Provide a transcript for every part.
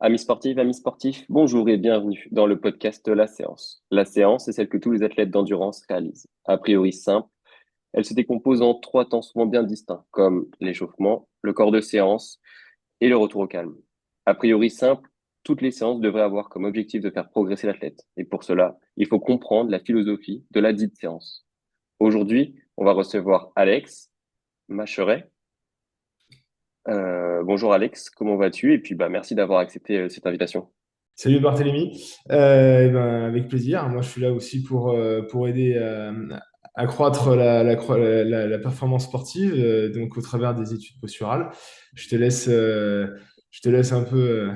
Amis sportifs, bonjour et bienvenue dans le podcast La Séance. La séance, c'est celle que tous les athlètes d'endurance réalisent. A priori simple, elle se décompose en trois temps souvent bien distincts, comme l'échauffement, le corps de séance et le retour au calme. A priori simple, toutes les séances devraient avoir comme objectif de faire progresser l'athlète. Et pour cela, il faut comprendre la philosophie de la dite séance. Aujourd'hui, on va recevoir Alex Macheret. Bonjour Alex, comment vas-tu? Et puis merci d'avoir accepté cette invitation. Salut Barthélémy. Eh ben, avec plaisir. Moi, je suis là aussi pour aider à accroître la performance sportive, donc au travers des études posturales. Je te laisse, euh, je te laisse un peu.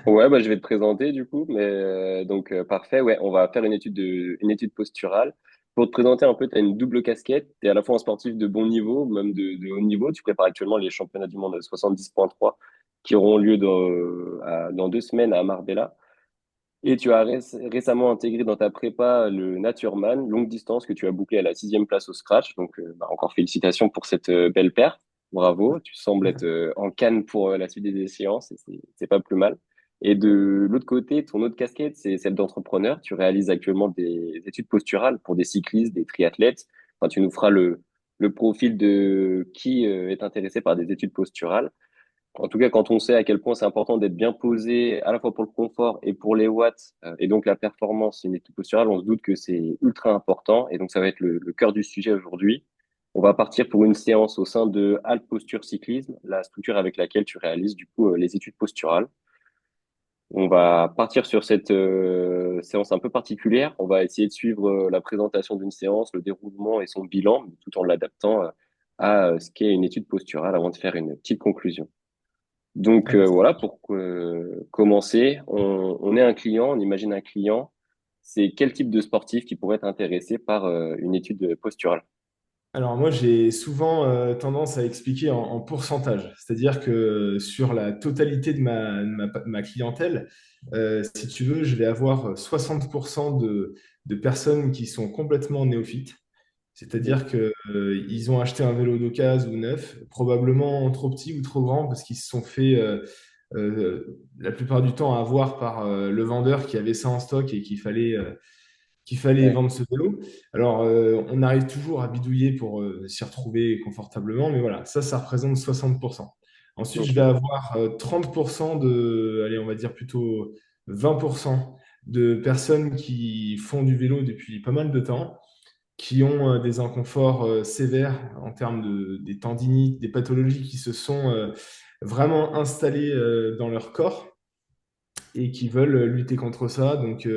Ouais, je vais te présenter du coup, mais parfait. Ouais, on va faire une étude posturale. Pour te présenter un peu, tu as une double casquette. Tu es à la fois un sportif de bon niveau, même de haut niveau. Tu prépares actuellement les championnats du monde 70.3 qui auront lieu dans 2 semaines à Marbella. Et tu as récemment intégré dans ta prépa le Natureman, longue distance, que tu as bouclé à la 6e place au scratch. Donc, encore félicitations pour cette belle perte. Bravo. Tu sembles être en canne pour la suite des échéances et c'est pas plus mal. Et de l'autre côté, ton autre casquette, c'est celle d'entrepreneur. Tu réalises actuellement des études posturales pour des cyclistes, des triathlètes. Enfin, tu nous feras le profil de qui est intéressé par des études posturales. En tout cas, quand on sait à quel point c'est important d'être bien posé, à la fois pour le confort et pour les watts, et donc la performance, une équipe posturale, on se doute que c'est ultra important. Et donc, ça va être le cœur du sujet aujourd'hui. On va partir pour une séance au sein de Alt Posture Cyclisme, la structure avec laquelle tu réalises du coup les études posturales. On va partir sur cette séance un peu particulière. On va essayer de suivre la présentation d'une séance, le déroulement et son bilan, tout en l'adaptant à ce qu'est une étude posturale avant de faire une petite conclusion. Donc Allez, voilà, pour commencer, on est un client, on imagine un client. C'est quel type de sportif qui pourrait être intéressé par une étude posturale? alors moi, j'ai souvent tendance à expliquer en pourcentage, c'est-à-dire que sur la totalité de ma clientèle, si tu veux, je vais avoir 60% de personnes qui sont complètement néophytes. Mhm. C'est-à-dire que, ils ont acheté un vélo d'occasion ou neuf, probablement trop petit ou trop grand parce qu'ils se sont fait la plupart du temps avoir par le vendeur qui avait ça en stock et qu'il fallait Ouais. vendre ce vélo. Alors, on arrive toujours à bidouiller pour s'y retrouver confortablement, mais voilà, ça représente 60%. Ensuite, je vais Ok. avoir 30% allez, on va dire plutôt 20% de personnes qui font du vélo depuis pas mal de temps, qui ont des inconforts sévères en termes des tendinites, des pathologies qui se sont vraiment installées dans leur corps et qui veulent lutter contre ça. Donc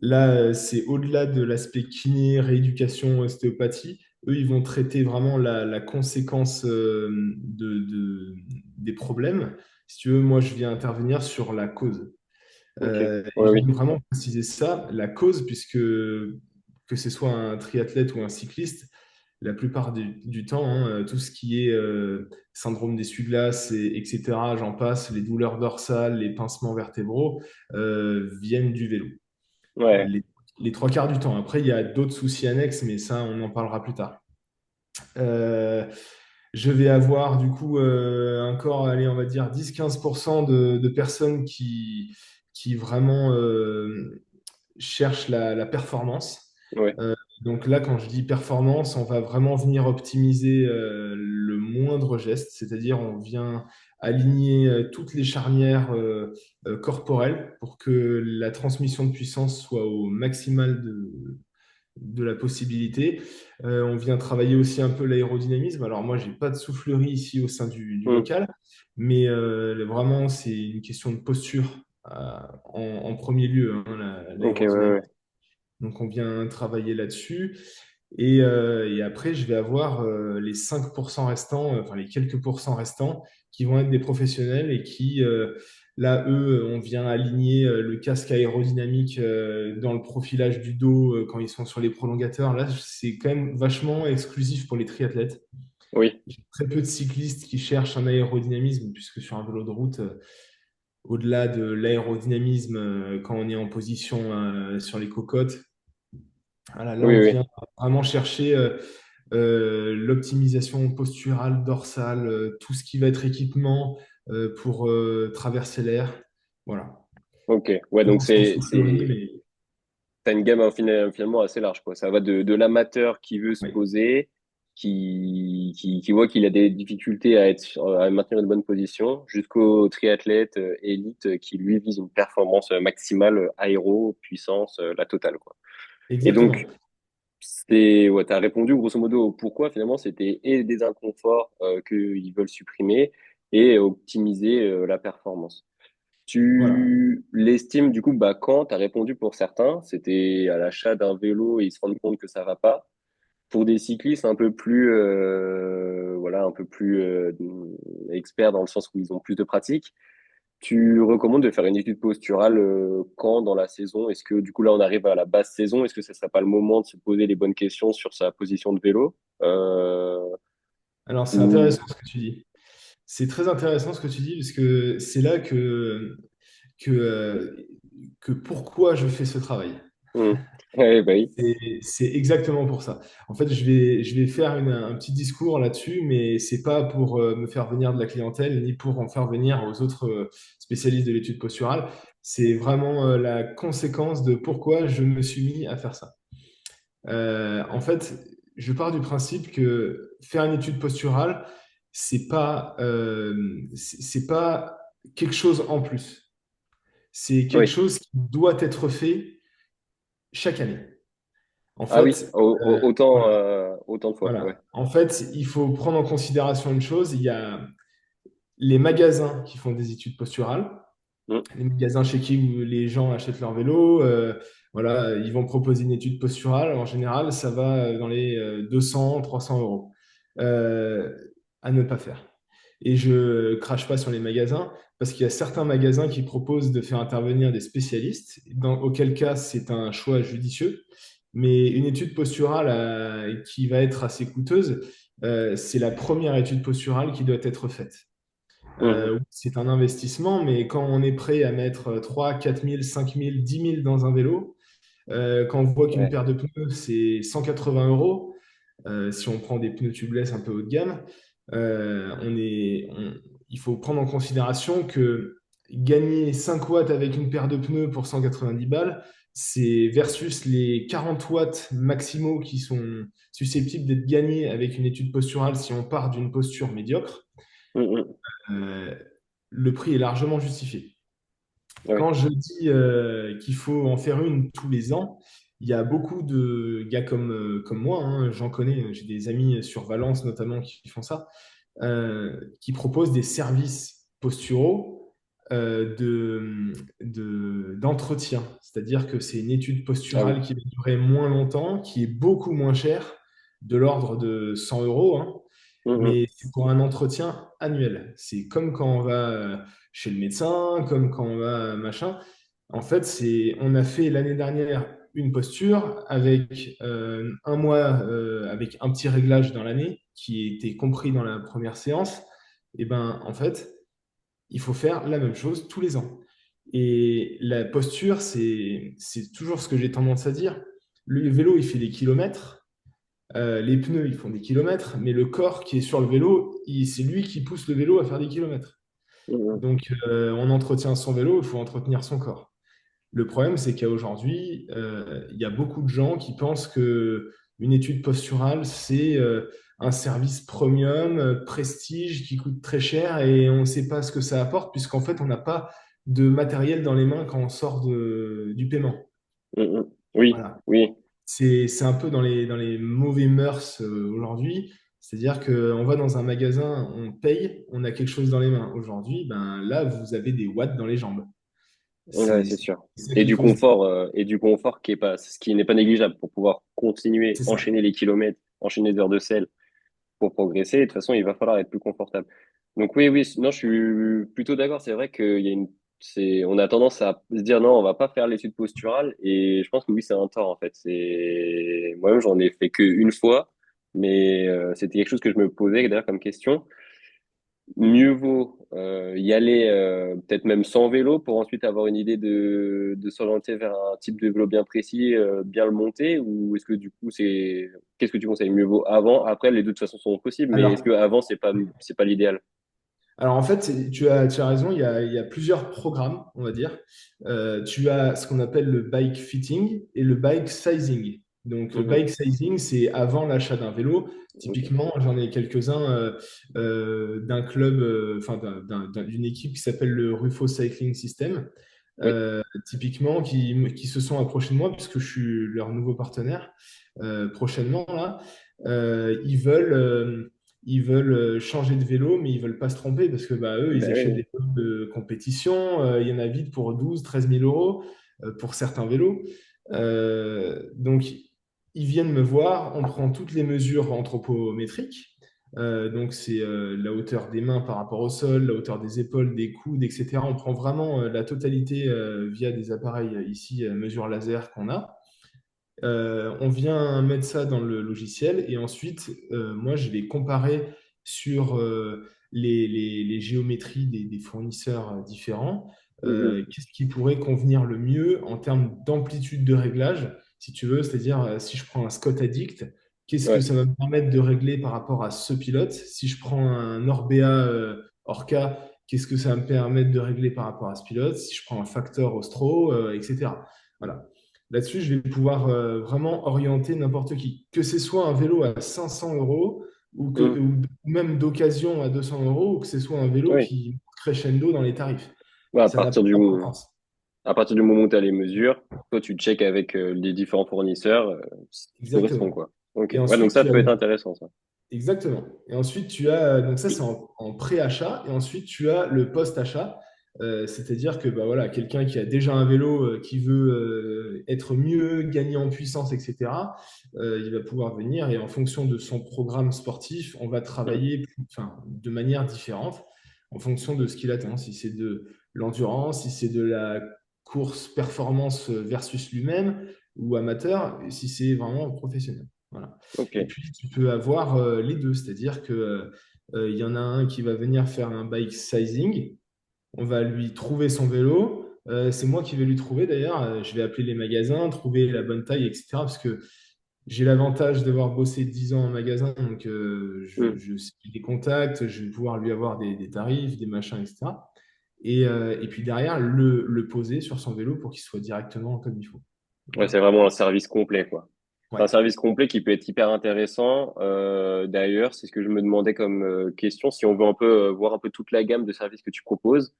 là, c'est au-delà de l'aspect kiné, rééducation, ostéopathie. Eux, ils vont traiter vraiment la conséquence des problèmes. Si tu veux, moi, je viens intervenir sur la cause. Ok. Et Ouais, oui. j'aime vraiment préciser ça, la cause, puisque que ce soit un triathlète ou un cycliste, la plupart du temps, hein, tout ce qui est syndrome d'essuie-glace, etc., j'en passe, les douleurs dorsales, les pincements vertébraux, viennent du vélo. Ouais. Les, les trois quarts du temps. Après, il y a d'autres soucis annexes, mais ça, on en parlera plus tard. Euh, je vais avoir du coup encore, allez, on va dire 10-15% de personnes qui vraiment cherchent la performance. Ouais. Euh, donc là, quand je dis performance, on va vraiment venir optimiser le moindre geste, c'est-à-dire on vient aligner toutes les charnières corporelles pour que la transmission de puissance soit au maximal de la possibilité. On vient travailler aussi un peu l'aérodynamisme. Alors moi, j'ai pas de soufflerie ici au sein du Hmm. local, mais vraiment, c'est une question de posture en premier lieu, hein, Ok, ouais, l'aérodynamisme. ouais. Donc on vient travailler là-dessus. Et après, je vais avoir les 5% restants, enfin les quelques pourcents restants, qui vont être des professionnels et qui, là, eux, on vient aligner le casque aérodynamique dans le profilage du dos quand ils sont sur les prolongateurs. Là, c'est quand même vachement exclusif pour les triathlètes. Oui. J'ai très peu de cyclistes qui cherchent un aérodynamisme, puisque sur un vélo de route, au-delà de l'aérodynamisme, quand on est en position sur les cocottes, voilà, là, Oui, on oui. vient vraiment chercher l'optimisation posturale, dorsale, tout ce qui va être équipement pour traverser l'air. Voilà. Ok, ouais, donc Commencement soufflerie, mais t'as une gamme finalement assez large, quoi. Ça va de l'amateur qui veut se oui, poser, qui voit qu'il a des difficultés à maintenir une bonne position, jusqu'au triathlète élite qui lui vise une performance maximale, aéro, puissance, la totale, quoi. Et donc, exactement. ouais, t'as répondu grosso modo au pourquoi finalement c'était et des inconforts qu'ils veulent supprimer et optimiser la performance. Voilà. Tu l'estimes du coup, bah, quand tu as répondu pour certains, c'était à l'achat d'un vélo et ils se rendent compte que ça va pas. Pour des cyclistes un peu plus, voilà, un peu plus experts dans le sens où ils ont plus de pratique, tu recommandes de faire une étude posturale quand dans la saison? Est-ce que du coup là on arrive à la basse saison? Est-ce que ce serait pas le moment de se poser les bonnes questions sur sa position de vélo? Alors, c'est Ou... intéressant ce que tu dis. C'est très intéressant ce que tu dis, parce que c'est là que, euh, que pourquoi je fais ce travail. Hmm. Ouais, bah oui. C'est exactement pour ça. En fait, je vais faire un petit discours là-dessus, mais c'est pas pour me faire venir de la clientèle, ni pour en faire venir aux autres spécialistes de l'étude posturale. C'est vraiment la conséquence de pourquoi je me suis mis à faire ça. En fait, je pars du principe que faire une étude posturale, c'est pas quelque chose en plus. C'est quelque Oui. chose qui doit être fait chaque année. En Ah oui, fait, autant, voilà. autant de fois. Ouais. Voilà. En fait, il faut prendre en considération une chose. Il y a les magasins qui font des études posturales, Hmm. les magasins chez qui où les gens achètent leur vélo. Voilà, ils vont proposer une étude posturale. En général, ça va dans les 200, 300 euros euh, à ne pas faire. Et je crache pas sur les magasins parce qu'il y a certains magasins qui proposent de faire intervenir des spécialistes, auquel cas c'est un choix judicieux. Mais une étude posturale qui va être assez coûteuse, c'est la première étude posturale qui doit être faite. Mhm. C'est un investissement, mais quand on est prêt à mettre 3, 4 000, 5 000, 10 000 dans un vélo, quand on voit qu'une Ouais. paire de pneus, c'est 180 euros, si on prend des pneus tubeless un peu haut de gamme, il faut prendre en considération que gagner 5 watts avec une paire de pneus pour 190 balles, c'est versus les 40 watts maximaux qui sont susceptibles d'être gagnés avec une étude posturale si on part d'une posture médiocre. Mhm. euh, le prix est largement justifié. Ouais. Quand je dis qu'il faut en faire une tous les ans, il y a beaucoup de gars comme moi, hein, j'en connais, j'ai des amis sur Valence notamment qui font ça, qui proposent des services posturaux d'entretien. C'est-à-dire que c'est une étude Ah oui. posturale qui va durer moins longtemps, qui est beaucoup moins chère, de l'ordre de 100 euros, hein, Mhm. mais c'est pour un entretien annuel. C'est comme quand on va chez le médecin, comme quand on va machin. En fait, on a fait l'année dernière une posture avec un mois, avec un petit réglage dans l'année qui était compris dans la première séance. Et ben, en fait, il faut faire la même chose tous les ans. Et la posture, c'est toujours ce que j'ai tendance à dire. Le vélo, il fait des kilomètres. Les pneus, ils font des kilomètres, mais le corps qui est sur le vélo, c'est lui qui pousse le vélo à faire des kilomètres. Mhm. Donc, on entretient son vélo, il faut entretenir son corps. Le problème, c'est qu'aujourd'hui, il y a beaucoup de gens qui pensent que une étude posturale, c'est un service premium, prestige, qui coûte très cher et on ne sait pas ce que ça apporte, puisqu'en fait, on n'a pas de matériel dans les mains quand on sort du paiement. Mhm. Oui, Voilà. oui. C'est un peu dans les mauvais mœurs aujourd'hui. C'est-à-dire qu'on va dans un magasin, on paye, on a quelque chose dans les mains. Aujourd'hui, ben, là, vous avez des watts dans les jambes. Ouais, C'est c'est sûr. ça qu'il faut se dire. Et du confort qui est pas, ce qui n'est pas négligeable pour pouvoir continuer, C'est ça. enchaîner les kilomètres, enchaîner des heures de selle pour progresser. Et de toute façon, il va falloir être plus confortable. Donc oui, oui, non, je suis plutôt d'accord. C'est vrai qu'il y a on a tendance à se dire non, on va pas faire l'étude posturale. Et je pense que oui, c'est un tort en fait. Moi-même, j'en ai fait qu'une fois, mais c'était quelque chose que je me posais d'ailleurs comme question. Mieux vaut y aller peut-être même sans vélo pour ensuite avoir une idée de s'orienter vers un type de vélo bien précis, bien le monter, ou est-ce que du coup qu'est-ce que tu conseilles? Mieux vaut avant, après, les deux de toute façon sont possibles, mais est-ce que Alors, avant c'est pas l'idéal? Alors en fait, tu as raison, il y a plusieurs programmes, on va dire. Tu as ce qu'on appelle le bike fitting et le bike sizing. Donc le Mhm. bike sizing, c'est avant l'achat d'un vélo. Ok. Typiquement, j'en ai quelques-uns d'un club, enfin d'une équipe qui s'appelle le Rufo Cycling System, Oui. typiquement qui se sont approchés de moi puisque je suis leur nouveau partenaire prochainement là. Ils veulent changer de vélo, mais ils veulent pas se tromper parce que bah, eux, ils Ben achètent oui. des vélos de compétition. Il y en a vite pour 12 000 13 000 euros pour certains vélos. Donc, ils viennent me voir, on prend toutes les mesures anthropométriques. Donc, c'est la hauteur des mains par rapport au sol, la hauteur des épaules, des coudes, etc. On prend vraiment la totalité via des appareils ici, mesure laser qu'on a. On vient mettre ça dans le logiciel et ensuite, moi, je vais comparer sur les géométries des fournisseurs différents. Mhm. Qu'est-ce qui pourrait convenir le mieux en termes d'amplitude de réglage, si tu veux, c'est-à-dire si je prends un Scott Addict, qu'est-ce que Ouais. ça va me permettre de régler par rapport à ce pilote? Si je prends un Orbea Orca, qu'est-ce que ça va me permettre de régler par rapport à ce pilote? Si je prends un Factor Ostro, etc. Voilà. Là-dessus, je vais pouvoir vraiment orienter n'importe qui. Que ce soit un vélo à 500 euros Mhm. ou même d'occasion à 200 euros, ou que ce soit un vélo Oui. qui crescendo dans les tarifs. Ouais, Ça n'a pas d'importance. à partir du moment où tu as les mesures, toi, tu checkes avec les différents fournisseurs si ça correspond, Exactement. quoi. Ok. Et Ouais, donc ensuite, ça tu as peut être intéressant, ça. exactement. Et ensuite, tu as, donc ça c'est en pré-achat, et ensuite tu as le post-achat. C'est-à-dire que bah, voilà, quelqu'un qui a déjà un vélo, qui veut être mieux, gagner en puissance, etc., il va pouvoir venir et en fonction de son programme sportif, on va Mhm. travailler enfin, de manière différente en fonction de ce qu'il attend. Si c'est de l'endurance, si c'est de la course performance versus lui-même ou amateur, et si c'est vraiment professionnel. Voilà. Et Ok. puis, tu peux avoir les deux, c'est-à-dire que il y en a un qui va venir faire un bike sizing, on va lui trouver son vélo, c'est moi qui vais lui trouver d'ailleurs, je vais appeler les magasins, trouver la bonne taille, etc. Parce que j'ai l'avantage d'avoir bossé 10 ans en magasin, donc Mhm. je sais les contacts, je vais pouvoir lui avoir des tarifs, des machins, etc. Et puis derrière, le poser sur son vélo pour qu'il soit directement comme il faut. Ouais, Voilà. c'est vraiment un service complet, quoi. C'est un Ouais, service complet qui peut être hyper intéressant. D'ailleurs, c'est ce que je me demandais comme question. Si on veut un peu voir un peu toute la gamme de services que tu proposes,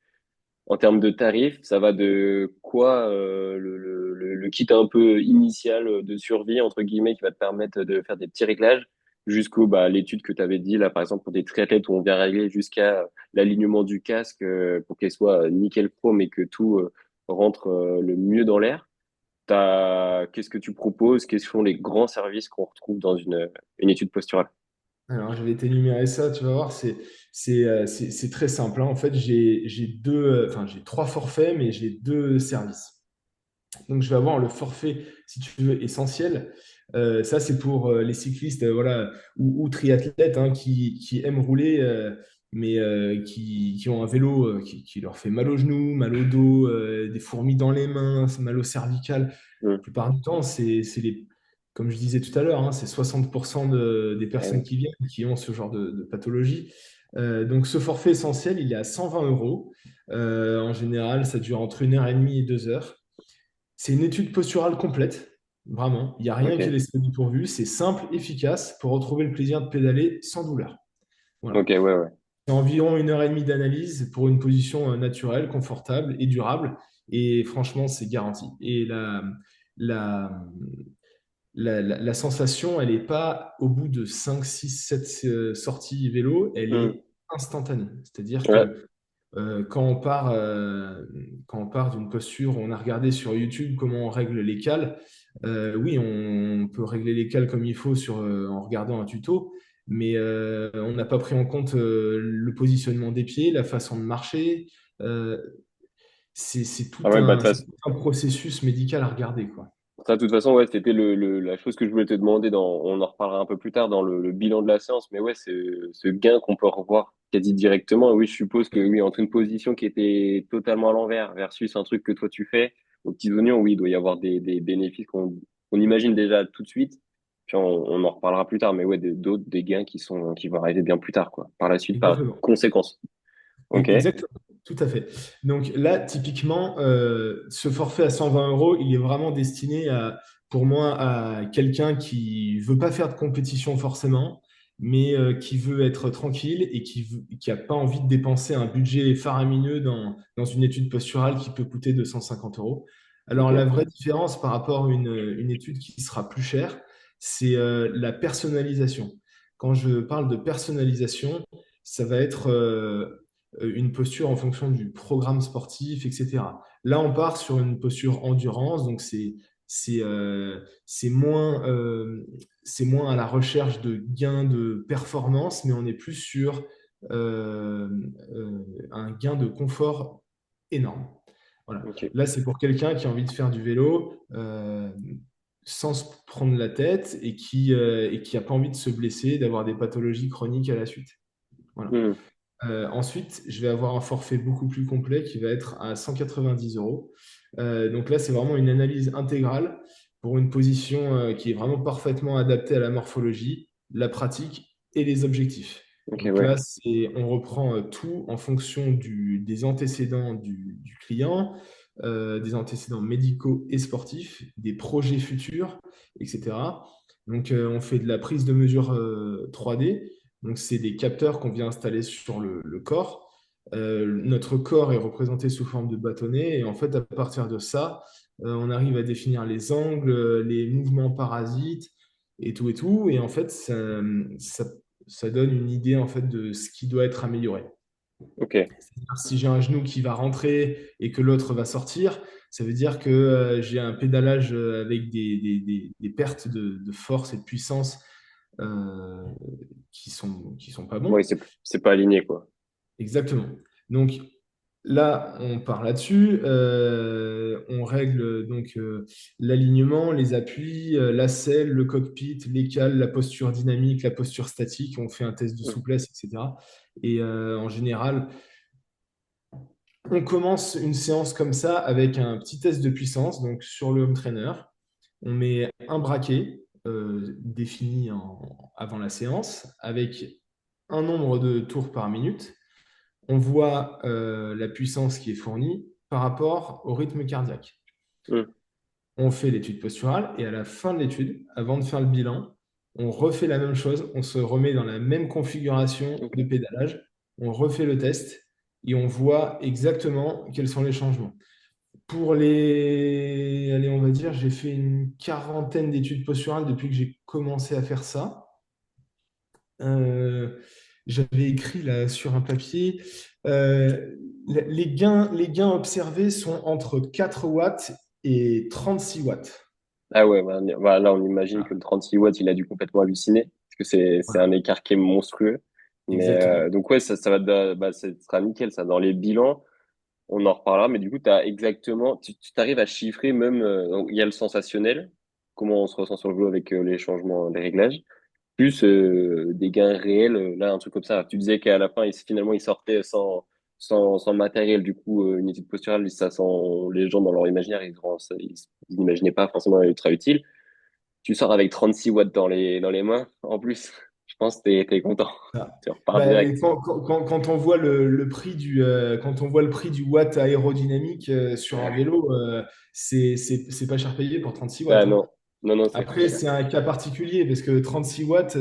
en termes de tarifs, ça va de quoi le kit un peu initial de survie, entre guillemets, qui va te permettre de faire des petits réglages, jusqu'au bah, l'étude que tu avais dit, là, par exemple, pour des triathlètes où on vient régler jusqu'à l'alignement du casque pour qu'elle soit nickel chrome et que tout rentre le mieux dans l'air. Qu'est-ce que tu proposes? Quels sont les grands services qu'on retrouve dans une étude posturale? alors, je vais t'énumérer ça, tu vas voir, c'est très simple, hein. En fait, j'ai enfin, j'ai trois forfaits, mais j'ai deux services. Donc, je vais avoir le forfait, si tu veux, essentiel. Ça, c'est pour les cyclistes, voilà, ou triathlètes hein, qui aiment rouler, mais qui ont un vélo qui leur fait mal aux genoux, mal au dos, des fourmis dans les mains, mal au cervical. La Hmm. plupart du temps, comme je disais tout à l'heure, hein, c'est 60% des Eh personnes oui. qui viennent qui ont ce genre de pathologie. Donc, ce forfait essentiel, il est à 120 euros. En général, ça dure entre 1 heure et demie et 2 heures. C'est une étude posturale complète, vraiment. Il n'y a rien qui Ok. laisse dépourvu. C'est simple, efficace pour retrouver le plaisir de pédaler sans douleur. Ok, Voilà. ouais, ouais. C'est environ 1 heure et demie d'analyse pour une position naturelle, confortable et durable. Et franchement, c'est garanti. Et la, la sensation, elle n'est pas au bout de 5, 6, 7 sorties vélo, elle Hmm. est instantanée. C'est-à-dire Ouais. que quand on part d'une posture, on a regardé sur YouTube comment on règle les cales. Oui, on peut régler les cales comme il faut en regardant un tuto, mais on n'a pas pris en compte le positionnement des pieds, la façon de marcher. Euh, c'est Ah ouais, bah, de toute c'est façon, tout un processus médical à regarder, quoi. ça, de toute façon, ouais, c'était la chose que je voulais te demander on en reparlera un peu plus tard dans le bilan de la séance, mais ouais, c'est ce gain qu'on peut revoir quasi directement. Oui, je suppose que oui, entre une position qui était totalement à l'envers versus un truc que toi tu fais aux petits oignons, oui, il doit y avoir des bénéfices qu'on imagine déjà tout de suite. Puis on en reparlera plus tard, mais ouais, d'autres, des gains qui vont arriver bien plus tard, quoi, par la suite, par Exactement. conséquence. Ok. Exactement, tout à fait. Donc là, typiquement, ce forfait à 120 euros, il est vraiment destiné pour moi, à quelqu'un qui veut pas faire de compétition forcément, mais qui veut être tranquille et qui a pas envie de dépenser un budget faramineux dans une étude posturale qui peut coûter 250 euros. Alors la Ok. vraie différence par rapport à une étude qui sera plus chère, c'est la personnalisation. Quand je parle de personnalisation, ça va être une posture en fonction du programme sportif, etc. Là, on part sur une posture endurance, donc c'est euh, c'est moins c'est moins à la recherche de gains de performance, mais on est plus sur euh, un gain de confort énorme. Voilà. Ok. Là, c'est pour quelqu'un qui a envie de faire du vélo sans se prendre la tête et qui a pas envie de se blesser, d'avoir des pathologies chroniques à la suite. Voilà. Hmm. Ensuite, je vais avoir un forfait beaucoup plus complet qui va être à 190 euros. Donc là, c'est vraiment une analyse intégrale pour une position qui est vraiment parfaitement adaptée à la morphologie, la pratique et les objectifs. Ok, Donc ouais. là, on reprend tout en fonction des antécédents du client, des antécédents médicaux et sportifs, des projets futurs, etc. Donc on fait de la prise de mesure 3D. Donc, c'est des capteurs qu'on vient installer sur le corps. Notre corps est représenté sous forme de bâtonnet et en fait, à partir de ça, on arrive à définir les angles, les mouvements parasites et tout et tout. Et en fait, ça donne une idée en fait de ce qui doit être amélioré. Ok. C'est-à-dire, si j'ai un genou qui va rentrer et que l'autre va sortir, ça veut dire que j'ai un pédalage avec des pertes de force et de puissance euh, qui sont pas Ouais, bons. c'est pas aligné, quoi. Exactement. Donc là, on part là-dessus. On règle donc l'alignement, les appuis, la selle, le cockpit, les cales, la posture dynamique, la posture statique. On fait un test de Hmm. souplesse, etc. Et en général, on commence une séance comme ça avec un petit test de puissance. Donc sur le home trainer, on met un braquet défini avant la séance avec un nombre de tours par minute. On voit la puissance qui est fournie par rapport au rythme cardiaque. Hmm. On fait l'étude posturale et à la fin de l'étude, avant de faire le bilan, on refait la même chose, on se remet dans la même configuration Ok. de pédalage, on refait le test et on voit exactement quels sont les changements. Pour allez, on va dire, j'ai fait une quarantaine d'études posturales depuis que j'ai commencé à faire ça. Euh, J'avais écrit là sur un papier, euh, les gains observés sont entre 4 watts et 36 watts. Ah ouais, bah, là, on imagine que Voilà, le 36 watts, il a dû complètement halluciner, parce que c'est un voilà, écart qui est monstrueux. Mais exactement. donc, ouais, ça va, bah, ça sera nickel, ça. Dans les bilans, on en reparlera, mais du coup, t'as exactement, tu t'arrives à chiffrer même, donc, il y a le sensationnel, comment on se ressent sur le vélo avec les changements, les réglages, plus des gains réels, là, un truc comme ça. Tu disais qu'à la fin, finalement, il sortait sans matériel, du coup, une étude posturale, ça, sans, les gens dans leur imaginaire, ils n'imaginaient pas forcément ultra utile. Tu sors avec 36 watts dans les mains, en plus. Je pense que t'es content. Voilà. Tu repars Bah, direct. quand on voit le prix quand on voit le prix du watt aérodynamique sur un vélo, c'est pas cher payé pour 36 Ah watts, hein. non, non, non, c'est pas Après, cher. c'est un cas particulier parce que 36 watts,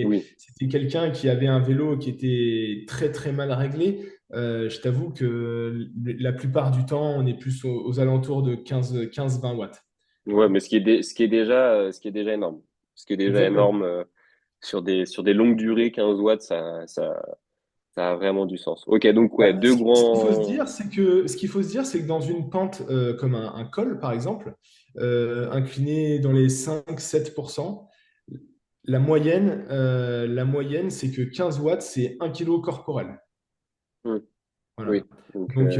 Oui. c'était quelqu'un qui avait un vélo qui était très très mal réglé. Je t'avoue que la plupart du temps, on est plus aux alentours de 15-20 watts. Ouais, Voilà. mais ce qui est déjà énorme. Ce qui est déjà Exactement. énorme, sur des longues durées, 15 watts, ça a vraiment du sens. Ok, donc, ouais, Bah, deux ce qu'il faut se grands, dire, ce qu'il faut se dire, c'est que dans une pente comme un col, par exemple, incliné dans les 5-7%, la moyenne, c'est que 15 watts, c'est 1 kilo corporel. Hmm, Voilà. oui. Donc, Donc,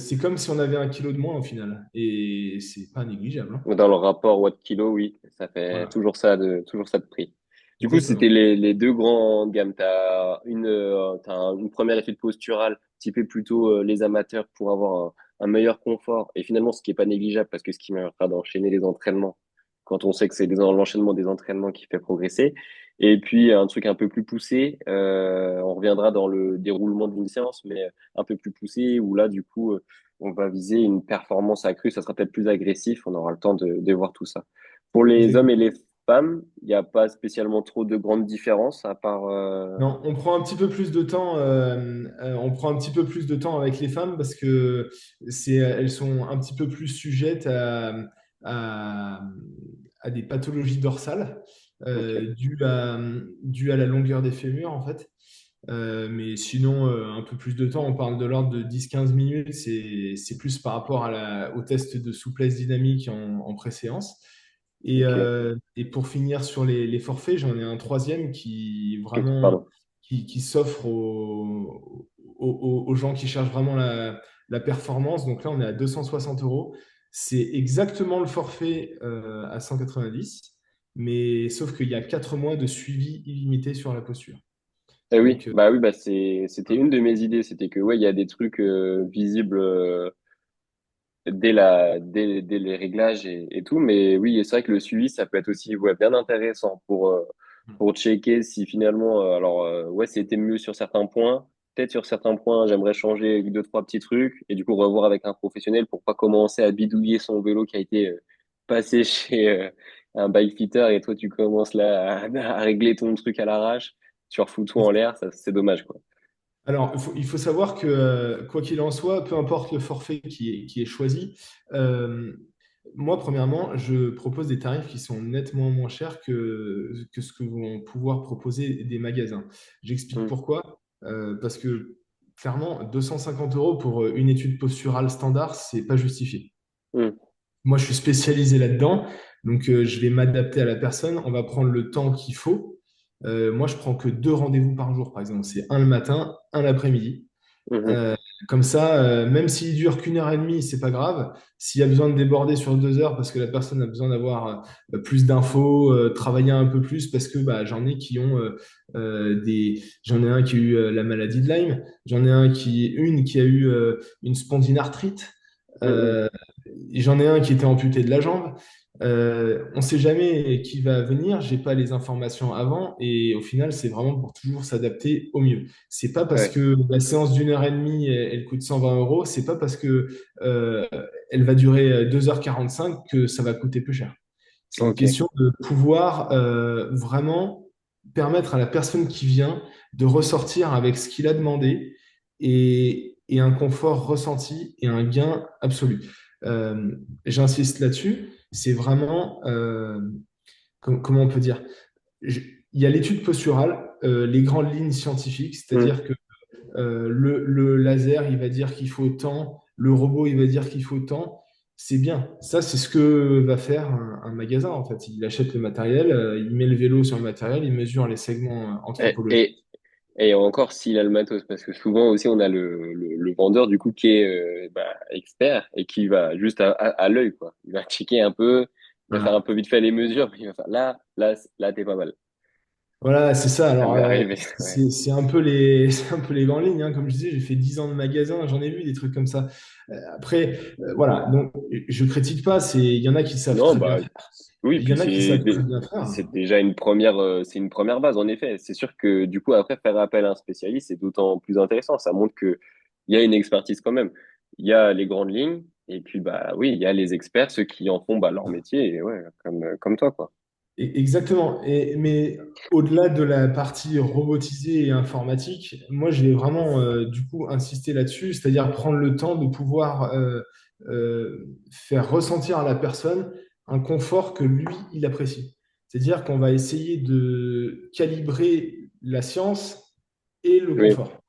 c'est comme si on avait 1 kilo de moins au final. Et c'est pas négligeable, hein. dans le rapport watt-kilo, oui, ça fait Voilà, toujours ça de prix. Du coup, c'était exactement. les deux grandes gammes. Une première étude posturale typée plutôt les amateurs pour avoir un meilleur confort. Et finalement, ce qui est pas négligeable parce que ce qui permettra d'enchaîner les entraînements quand on sait que c'est l'enchaînement des entraînements qui fait progresser. Et puis un truc un peu plus poussé, on reviendra dans le déroulement d'une séance, mais un peu plus poussé, où là, du coup, on va viser une performance accrue, ça sera peut-être plus agressif, on aura le temps de voir tout ça. Pour les hommes et les femmes, il n'y a pas spécialement trop de grandes différences, à part... Non, on prend un petit peu plus de temps. On prend un petit peu plus de temps avec les femmes parce que elles sont un petit peu plus sujettes à, à des pathologies dorsales Ok, dues à la longueur des fémurs en fait. Mais sinon, un peu plus de temps, on parle de l'ordre de 10-15 minutes. C'est plus par rapport au test de souplesse dynamique en préséance. ok, Et pour finir sur les forfaits, j'en ai un troisième qui vraiment pardon. qui s'offre aux gens qui cherchent vraiment la performance. Donc là, on est à 260 euros. C'est exactement le forfait à 190, mais sauf qu'il y a 4 mois de suivi illimité sur la posture. Eh oui, Donc, bah oui, bah c'était une de mes idées, c'était que ouais, il y a des trucs visibles dès les réglages et tout. Mais oui, c'est vrai que le suivi, ça peut être aussi ouais, bien intéressant pour checker si finalement, ouais, c'était mieux sur certains points. Peut-être sur certains points, j'aimerais changer deux, trois petits trucs et du coup revoir avec un professionnel pour pas commencer à bidouiller son vélo qui a été passé chez un bike fitter et toi tu commences là à régler ton truc à l'arrache, tu refous tout en l'air, ça c'est dommage quoi. alors, il faut savoir que, quoi qu'il en soit, peu importe le forfait qui est choisi, euh, moi, premièrement, je propose des tarifs qui sont nettement moins chers que ce que vont pouvoir proposer des magasins. J'explique Hmm, pourquoi. Parce que, clairement, 250 euros pour une étude posturale standard, c'est pas justifié. hmm, Moi, je suis spécialisé là-dedans, donc je vais m'adapter à la personne. On va prendre le temps qu'il faut. Moi, je prends que 2 rendez-vous par jour, par exemple. C'est un le matin, un l'après-midi. mhm, Euh, Comme ça, même s'il dure qu'une heure et demie, c'est pas grave. S'il y a besoin de déborder sur 2 heures parce que la personne a besoin d'avoir plus d'infos, travailler un peu plus, parce que bah, j'en ai qui ont j'en ai un qui a eu la maladie de Lyme, j'en ai une qui a eu une spondynarthrite. mhm. Euh, J'en ai un qui était amputé de la jambe. On ne sait jamais qui va venir, j'ai pas les informations avant et au final, c'est vraiment pour toujours s'adapter au mieux. C'est pas parce Ouais, que la séance d'une heure et demie, elle coûte 120 euros, c'est pas parce que euh, elle va durer 2h45 que ça va coûter plus cher. C'est une ok, question de pouvoir vraiment permettre à la personne qui vient de ressortir avec ce qu'il a demandé et un confort ressenti et un gain absolu. J'insiste là-dessus, c'est vraiment, comment on peut dire, il y a l'étude posturale, les grandes lignes scientifiques, hmm, c'est-à-dire que le laser, il va dire qu'il faut tant, le robot, il va dire qu'il faut tant. C'est bien. Ça, c'est ce que va faire un magasin, en fait. Il achète le matériel, il met le vélo sur le matériel, il mesure les segments Et, anthropologiques. et, et encore s'il a le matos, parce que souvent aussi on a le vendeur du coup qui est expert et qui va juste à l'œil quoi. Il va checker un peu, il va faire un Voilà. peu vite fait les mesures, puis il va faire là t'es pas mal. Voilà, c'est ça. Ça Alors, m'est arrivé. Ouais. c'est un peu c'est un peu les grandes lignes, hein. Comme je disais, j'ai fait 10 ans de magasin, j'en ai vu des trucs comme ça. Après, voilà. Donc, je critique pas. Il y en a qui savent Non très bien bah faire. oui, Il y puis en a qui savent très bien faire. c'est déjà une première c'est une première base en effet. C'est sûr que du coup après faire appel à un spécialiste c'est d'autant plus intéressant. Ça montre que il y a une expertise quand même. Il y a les grandes lignes et puis bah oui il y a les experts ceux qui en font bah, leur métier et ouais comme toi quoi. Exactement. Mais au-delà de la partie robotisée et informatique, moi, je vais vraiment, du coup, insister là-dessus, c'est-à-dire prendre le temps de pouvoir faire ressentir à la personne un confort que lui, il apprécie. C'est-à-dire qu'on va essayer de calibrer la science et le Oui. confort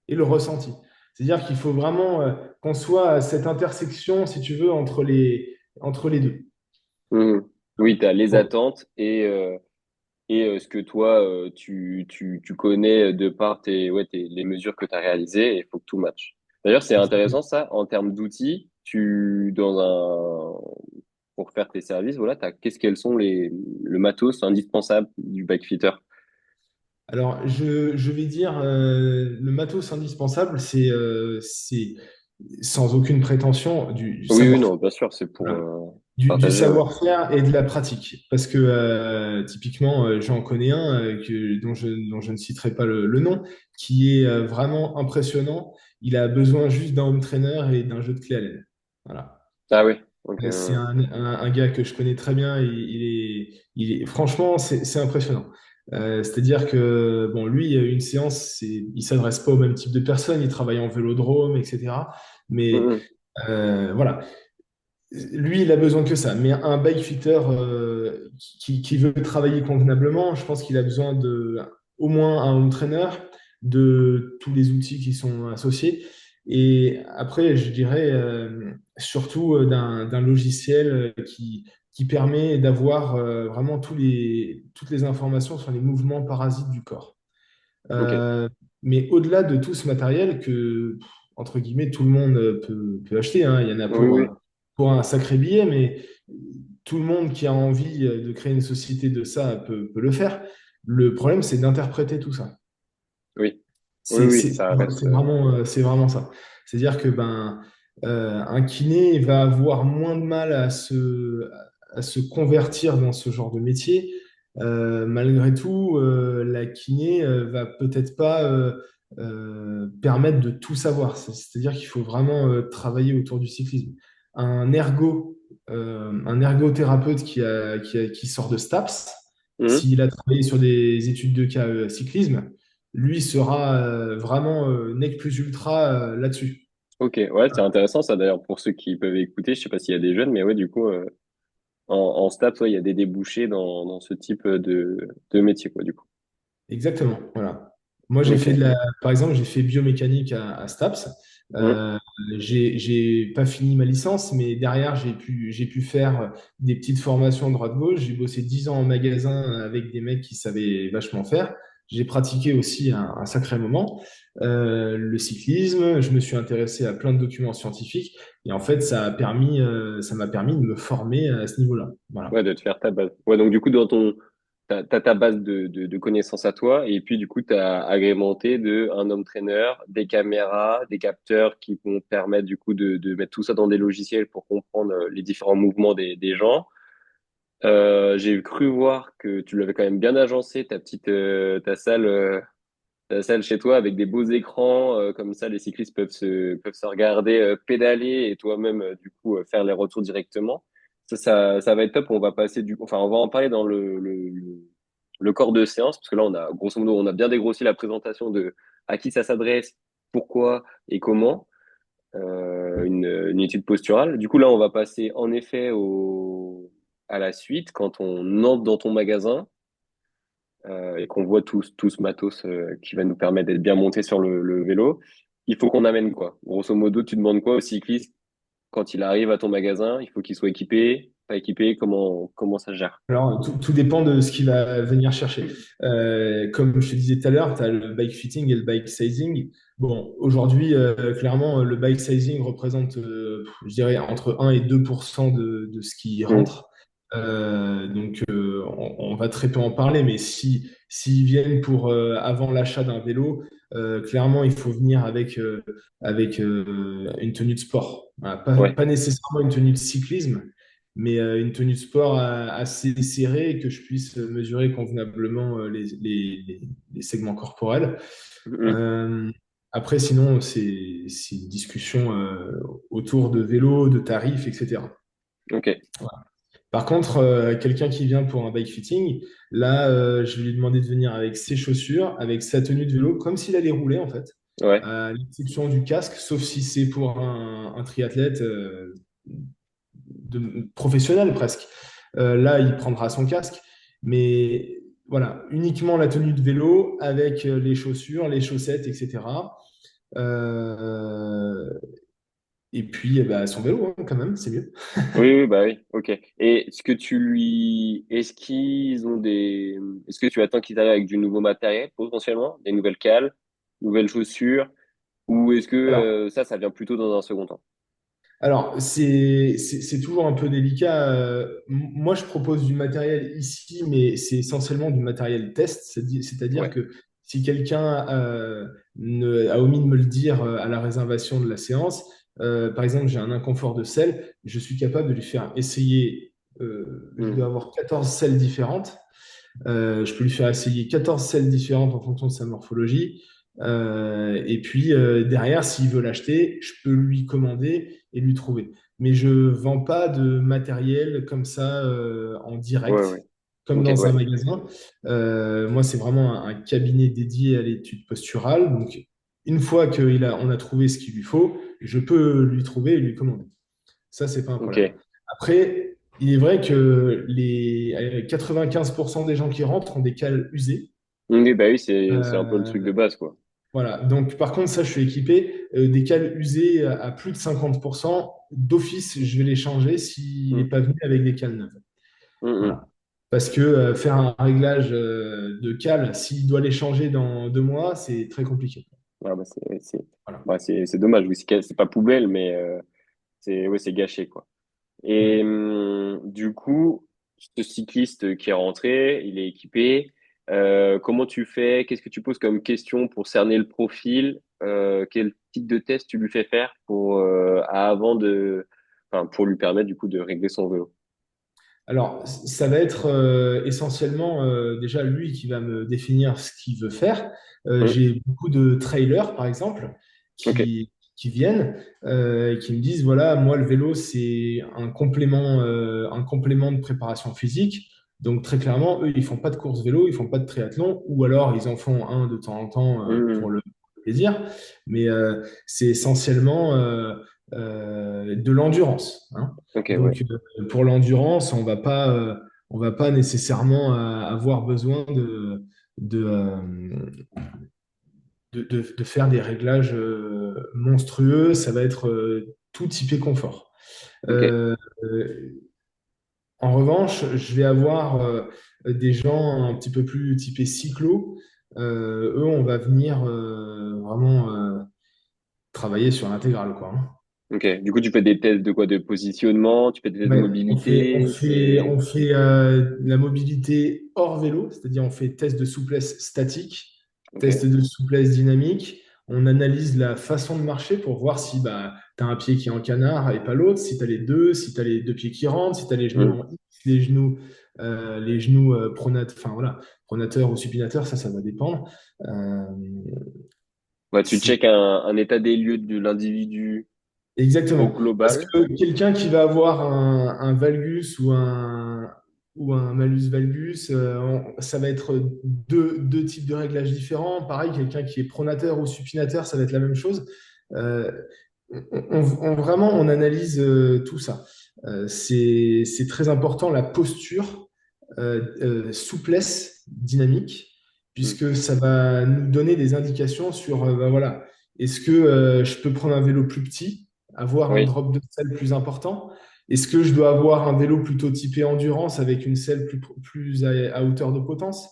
et le ressenti. C'est-à-dire qu'il faut vraiment qu'on soit à cette intersection, si tu veux, entre les deux. Mhm. Oui, tu as les Bon. attentes et ce que toi, tu connais de par les mesures que tu as réalisées, et il faut que tout matche. D'ailleurs, c'est intéressant ça, en termes d'outils, pour faire tes services, voilà, quels sont le matos indispensable du bikefitter? Alors, je vais dire, le matos indispensable, c'est sans aucune prétention, du Oui, oui, savoir-faire. non, bien sûr, c'est pour, Voilà. du Partagé, ouais. savoir-faire et de la pratique. Parce que typiquement, j'en connais un dont je ne citerai pas le nom, qui est vraiment impressionnant. Il a besoin juste d'un home trainer et d'un jeu de clé à l'aide. Voilà. Ah oui, ok. C'est un gars que je connais très bien. Franchement, c'est impressionnant. C'est-à-dire que, bon, lui, une séance, il s'adresse pas au même type de personnes. Il travaille en vélodrome, etc. Mais Mhm. voilà, lui, il a besoin que ça. Mais un bike fitter qui veut travailler convenablement, je pense qu'il a besoin de au moins un home trainer, de tous les outils qui sont associés. Et après, je dirais surtout d'un logiciel qui permet d'avoir vraiment toutes les informations sur les mouvements parasites du corps. Ok. Euh, mais au-delà de tout ce matériel entre guillemets, tout le monde peut acheter, hein. Il y en a Oui, oui. pour un sacré billet, mais tout le monde qui a envie de créer une société de ça peut le faire. Le problème, c'est d'interpréter tout ça. Oui. Oui, oui, ça reste. C'est vraiment ça. C'est-à-dire que un kiné va avoir moins de mal à se convertir dans ce genre de métier. Malgré tout, la kiné va peut-être pas permettre de tout savoir. C'est-à-dire qu'il faut vraiment travailler autour du cyclisme. Un ergothérapeute qui sort de STAPS, Mhm. s'il a travaillé sur des études de cas cyclisme, lui sera vraiment nec plus ultra là-dessus. Ok, ouais, c'est intéressant ça d'ailleurs pour ceux qui peuvent écouter. Je sais pas s'il y a des jeunes, mais ouais, du coup, en STAPS, ouais, il y a des débouchés dans ce type de métier, quoi, du coup. Exactement, voilà. Moi, Ok. par exemple, j'ai fait biomécanique à STAPS. Mhm. Euh, j'ai pas fini ma licence, mais derrière, j'ai pu faire des petites formations à droite-gauche. J'ai bossé 10 ans en magasin avec des mecs qui savaient vachement faire. J'ai pratiqué aussi un sacré moment le cyclisme. Je me suis intéressé à plein de documents scientifiques. Et en fait, ça m'a permis de me former à ce niveau-là. Voilà. Ouais, de te faire ta base. Ouais, donc du coup, t'as ta base de connaissances à toi, et puis du coup, t'as agrémenté de un home trainer, des caméras, des capteurs qui vont permettre du coup de mettre tout ça dans des logiciels pour comprendre les différents mouvements des gens. J'ai cru voir que tu l'avais quand même bien agencé, ta salle chez toi avec des beaux écrans, comme ça les cyclistes peuvent se regarder pédaler et toi-même du coup faire les retours directement. Ça va être top. On va passer enfin on va en parler dans le corps de séance parce que là on a grosso modo on a bien dégrossi la présentation de à qui ça s'adresse, pourquoi et comment. Une étude posturale. Du coup là on va passer en effet à la suite quand on entre dans ton magasin et qu'on voit tout ce matos qui va nous permettre d'être bien monté sur le vélo, il faut qu'on amène quoi? Grosso modo, tu demandes quoi au cycliste quand il arrive à ton magasin? Il faut qu'il soit équipé, pas équipé, comment ça se gère? Alors, tout dépend de ce qu'il va venir chercher. Comme je te disais tout à l'heure, tu as le bike fitting et le bike sizing. Bon, aujourd'hui, clairement, le bike sizing représente, je dirais, entre 1 et 2% de ce qui Mm. rentre. On va très peu en parler, mais s'ils viennent pour avant l'achat d'un vélo, clairement, il faut venir avec une tenue de sport. Voilà, Ouais. pas nécessairement une tenue de cyclisme, mais une tenue de sport assez serrée et que je puisse mesurer convenablement les segments corporels. Mm. Euh, Après, sinon, c'est une discussion autour de vélo, de tarifs, etc. Ok. Voilà. Par contre, quelqu'un qui vient pour un bike fitting, là, je vais lui demander de venir avec ses chaussures, avec sa tenue de vélo, comme s'il allait rouler en fait, Ouais. à l'exception du casque, sauf si c'est pour un triathlète professionnel presque. Là, il prendra son casque. Mais voilà, uniquement la tenue de vélo avec les chaussures, les chaussettes, etc. Euh, et puis, eh ben, son vélo, hein, quand même, c'est mieux. Oui, oui, bah oui. Ok. Et est-ce que tu attends qu'ils arrivent avec du nouveau matériel potentiellement, des nouvelles cales, nouvelles chaussures, ou est-ce que Alors, ça vient plutôt dans un second temps? alors, c'est toujours un peu délicat. Moi, je propose du matériel ici, mais c'est essentiellement du matériel test. C'est-à-dire Ouais. que si quelqu'un a omis de me le dire à la réservation de la séance, Par exemple, j'ai un inconfort de selle, je suis capable de lui faire essayer, je Mm. dois avoir 14 selles différentes. Je peux lui faire essayer 14 selles différentes en fonction de sa morphologie. Et puis derrière, s'il veut l'acheter, je peux lui commander et lui trouver. Mais je ne vends pas de matériel comme ça en Ouais, direct, ouais. comme Ok, dans un ouais. magasin. Moi, c'est vraiment un cabinet dédié à l'étude posturale. Donc, une fois on a trouvé ce qu'il lui faut, je peux lui trouver et lui commander. Ça, c'est pas un Ok. problème. Après, il est vrai que les 95% des gens qui rentrent ont des cales usées. Oui, bah oui, c'est un peu le truc de Euh, base, quoi. voilà. Donc, par contre, ça, je suis équipé. Des cales usées à plus de 50%, d'office, je vais les changer s'il n'est Mm. pas venu avec des cales neuves. Mm, mm. Voilà. Parce que faire un réglage de cales, s'il doit les changer dans 2 mois, c'est très compliqué. Ah, bah, Voilà. c'est dommage. Oui, c'est pas poubelle, mais ouais, c'est gâché, quoi. Et Ouais. du coup, ce cycliste qui est rentré, il est équipé. Comment tu fais? Qu'est-ce que tu poses comme question pour cerner le profil? Quel type de test tu lui fais faire enfin, pour lui permettre du coup de régler son vélo? Alors, ça va être essentiellement déjà lui qui va me définir ce qu'il veut faire. Hum, J'ai beaucoup de trailers, par exemple, ok. qui viennent et qui me disent, voilà, moi, le vélo, c'est un complément de préparation physique. Donc, très clairement, eux, ils font pas de course vélo, ils font pas de triathlon, ou alors ils en font un de temps en temps pour Hum, le plaisir. Mais c'est essentiellement de l'endurance, hein. ok, ouais. Donc, pour l'endurance, on va pas nécessairement avoir besoin de, euh, de faire des réglages monstrueux. Ça va être tout typé confort. Ok. Euh, euh, En revanche, je vais avoir des gens un petit peu plus typés cyclo. Eux, on va venir vraiment travailler sur l'intégrale, quoi, hein. Ok. Du coup, tu fais des tests de quoi? De positionnement, tu fais des tests de Ouais, mobilité, c'est. on fait la mobilité hors vélo, c'est-à-dire on fait test de souplesse statique, Ok. test de souplesse dynamique. On analyse la façon de marcher pour voir si bah, tu as un pied qui est en canard et pas l'autre, si tu as les deux, si tu as les deux pieds qui rentrent, si tu as les genoux Hum. en X, les genoux enfin, voilà, pronateurs ou supinateurs, ça va dépendre. Euh, Ouais, tu c'est check un état des lieux de l'individu au Exactement. Parce global. que quelqu'un qui va avoir un valgus ou un malus valgus, ça va être deux types de réglages différents. Pareil, quelqu'un qui est pronateur ou supinateur, ça va être la même chose. Euh, Vraiment, on analyse tout ça. C'est très important, la posture, souplesse dynamique, Hum, puisque ça va nous donner des indications sur, ben voilà, est-ce que je peux prendre un vélo plus petit, avoir un oui. drop de selle plus important? Est-ce que je dois avoir un vélo plutôt typé endurance avec une selle plus à hauteur de potence?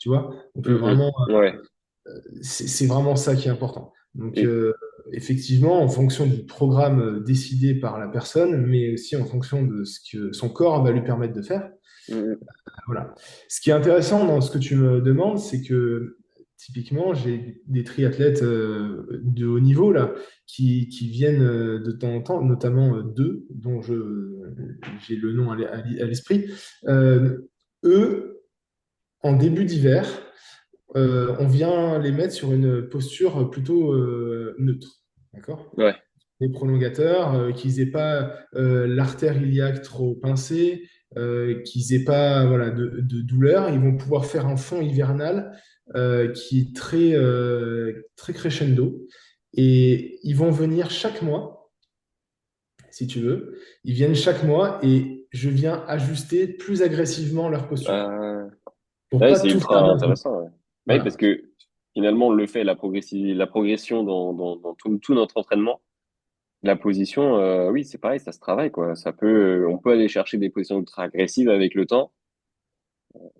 Tu vois, on peut vraiment, Ouais. c'est vraiment ça qui est important. Donc, Et, effectivement, en fonction du programme décidé par la personne, mais aussi en fonction de ce que son corps va lui permettre de faire. hum, Voilà. Ce qui est intéressant dans ce que tu me demandes, c'est que typiquement, j'ai des triathlètes de haut niveau là, qui viennent de temps en temps, notamment deux, dont j'ai le nom à l'esprit. Euh, Eux, en début d'hiver, on vient les mettre sur une posture plutôt neutre. D'accord? ouais. Des prolongateurs, qu'ils n'aient pas l'artère iliaque trop pincée, qu'ils n'aient pas voilà, de douleur. Ils vont pouvoir faire un fond hivernal qui est très crescendo. Et ils vont venir chaque mois, si tu veux. Ils viennent chaque mois et je viens ajuster plus agressivement leur posture Euh, pour ouais, pas c'est tout faire ultra d'un coup. intéressant. Ouais. Bah oui, parce Voilà. que finalement, on le fait, la progression dans tout notre entraînement, la position, oui, c'est pareil, ça se travaille, quoi. On peut aller chercher des positions ultra agressives avec le temps.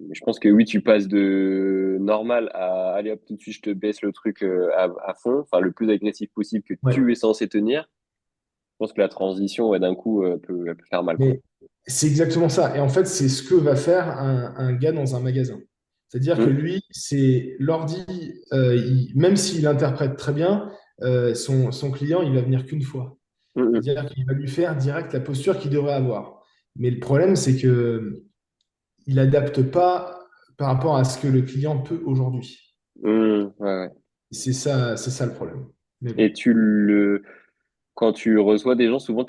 Mais je pense que oui, tu passes de normal à allez hop, tout de suite, je te baisse le truc à fond, enfin, le plus agressif possible que tu es Ouais. censé tenir. Je pense que la transition, ouais, d'un coup, elle peut faire mal, quoi. Mais c'est exactement ça. Et en fait, c'est ce que va faire un gars dans un magasin. C'est-à-dire que Hum, lui, c'est l'ordi, même s'il interprète très bien, son client, il va venir qu'une fois. Mhm. C'est-à-dire qu'il va lui faire direct la posture qu'il devrait avoir. Mais le problème, c'est que il n'adapte pas par rapport à ce que le client peut aujourd'hui. Mhm. Ouais, ouais. C'est ça le problème. Mais bon. Et quand tu reçois des gens, souvent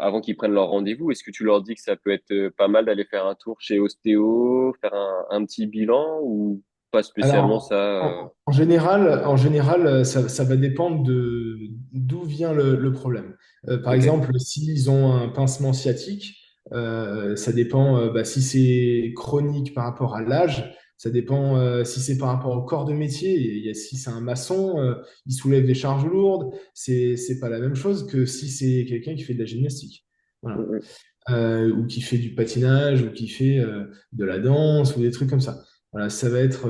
avant qu'ils prennent leur rendez-vous, est-ce que tu leur dis que ça peut être pas mal d'aller faire un tour chez Ostéo, faire un petit bilan ou pas spécialement ça? Alors, en général, ça va dépendre de d'où vient le problème. Par Ok. exemple, s'ils ont un pincement sciatique, ça dépend bah, si c'est chronique par rapport à l'âge, ça dépend si c'est par rapport au corps de métier. Si c'est un maçon, il soulève des charges lourdes, c'est pas la même chose que si c'est quelqu'un qui fait de la gymnastique. Voilà. Mhm. Ou qui fait du patinage, ou qui fait de la danse, ou des trucs comme ça. Voilà, ça va être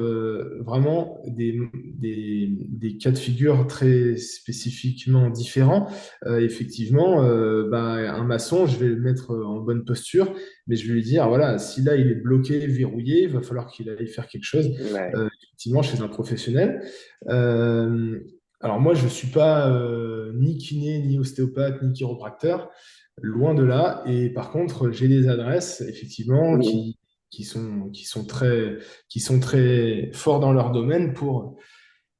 vraiment des cas de figure très spécifiquement différents. Effectivement, bah, un maçon, je vais le mettre en bonne posture, mais je vais lui dire, voilà, si là il est bloqué, verrouillé, il va falloir qu'il aille faire quelque chose, Ouais. effectivement, chez un professionnel. Euh, alors moi, je ne suis pas ni kiné, ni ostéopathe, ni chiropracteur. Loin de là. Et par contre, j'ai des adresses, effectivement, Mhm. qui sont très forts dans leur domaine pour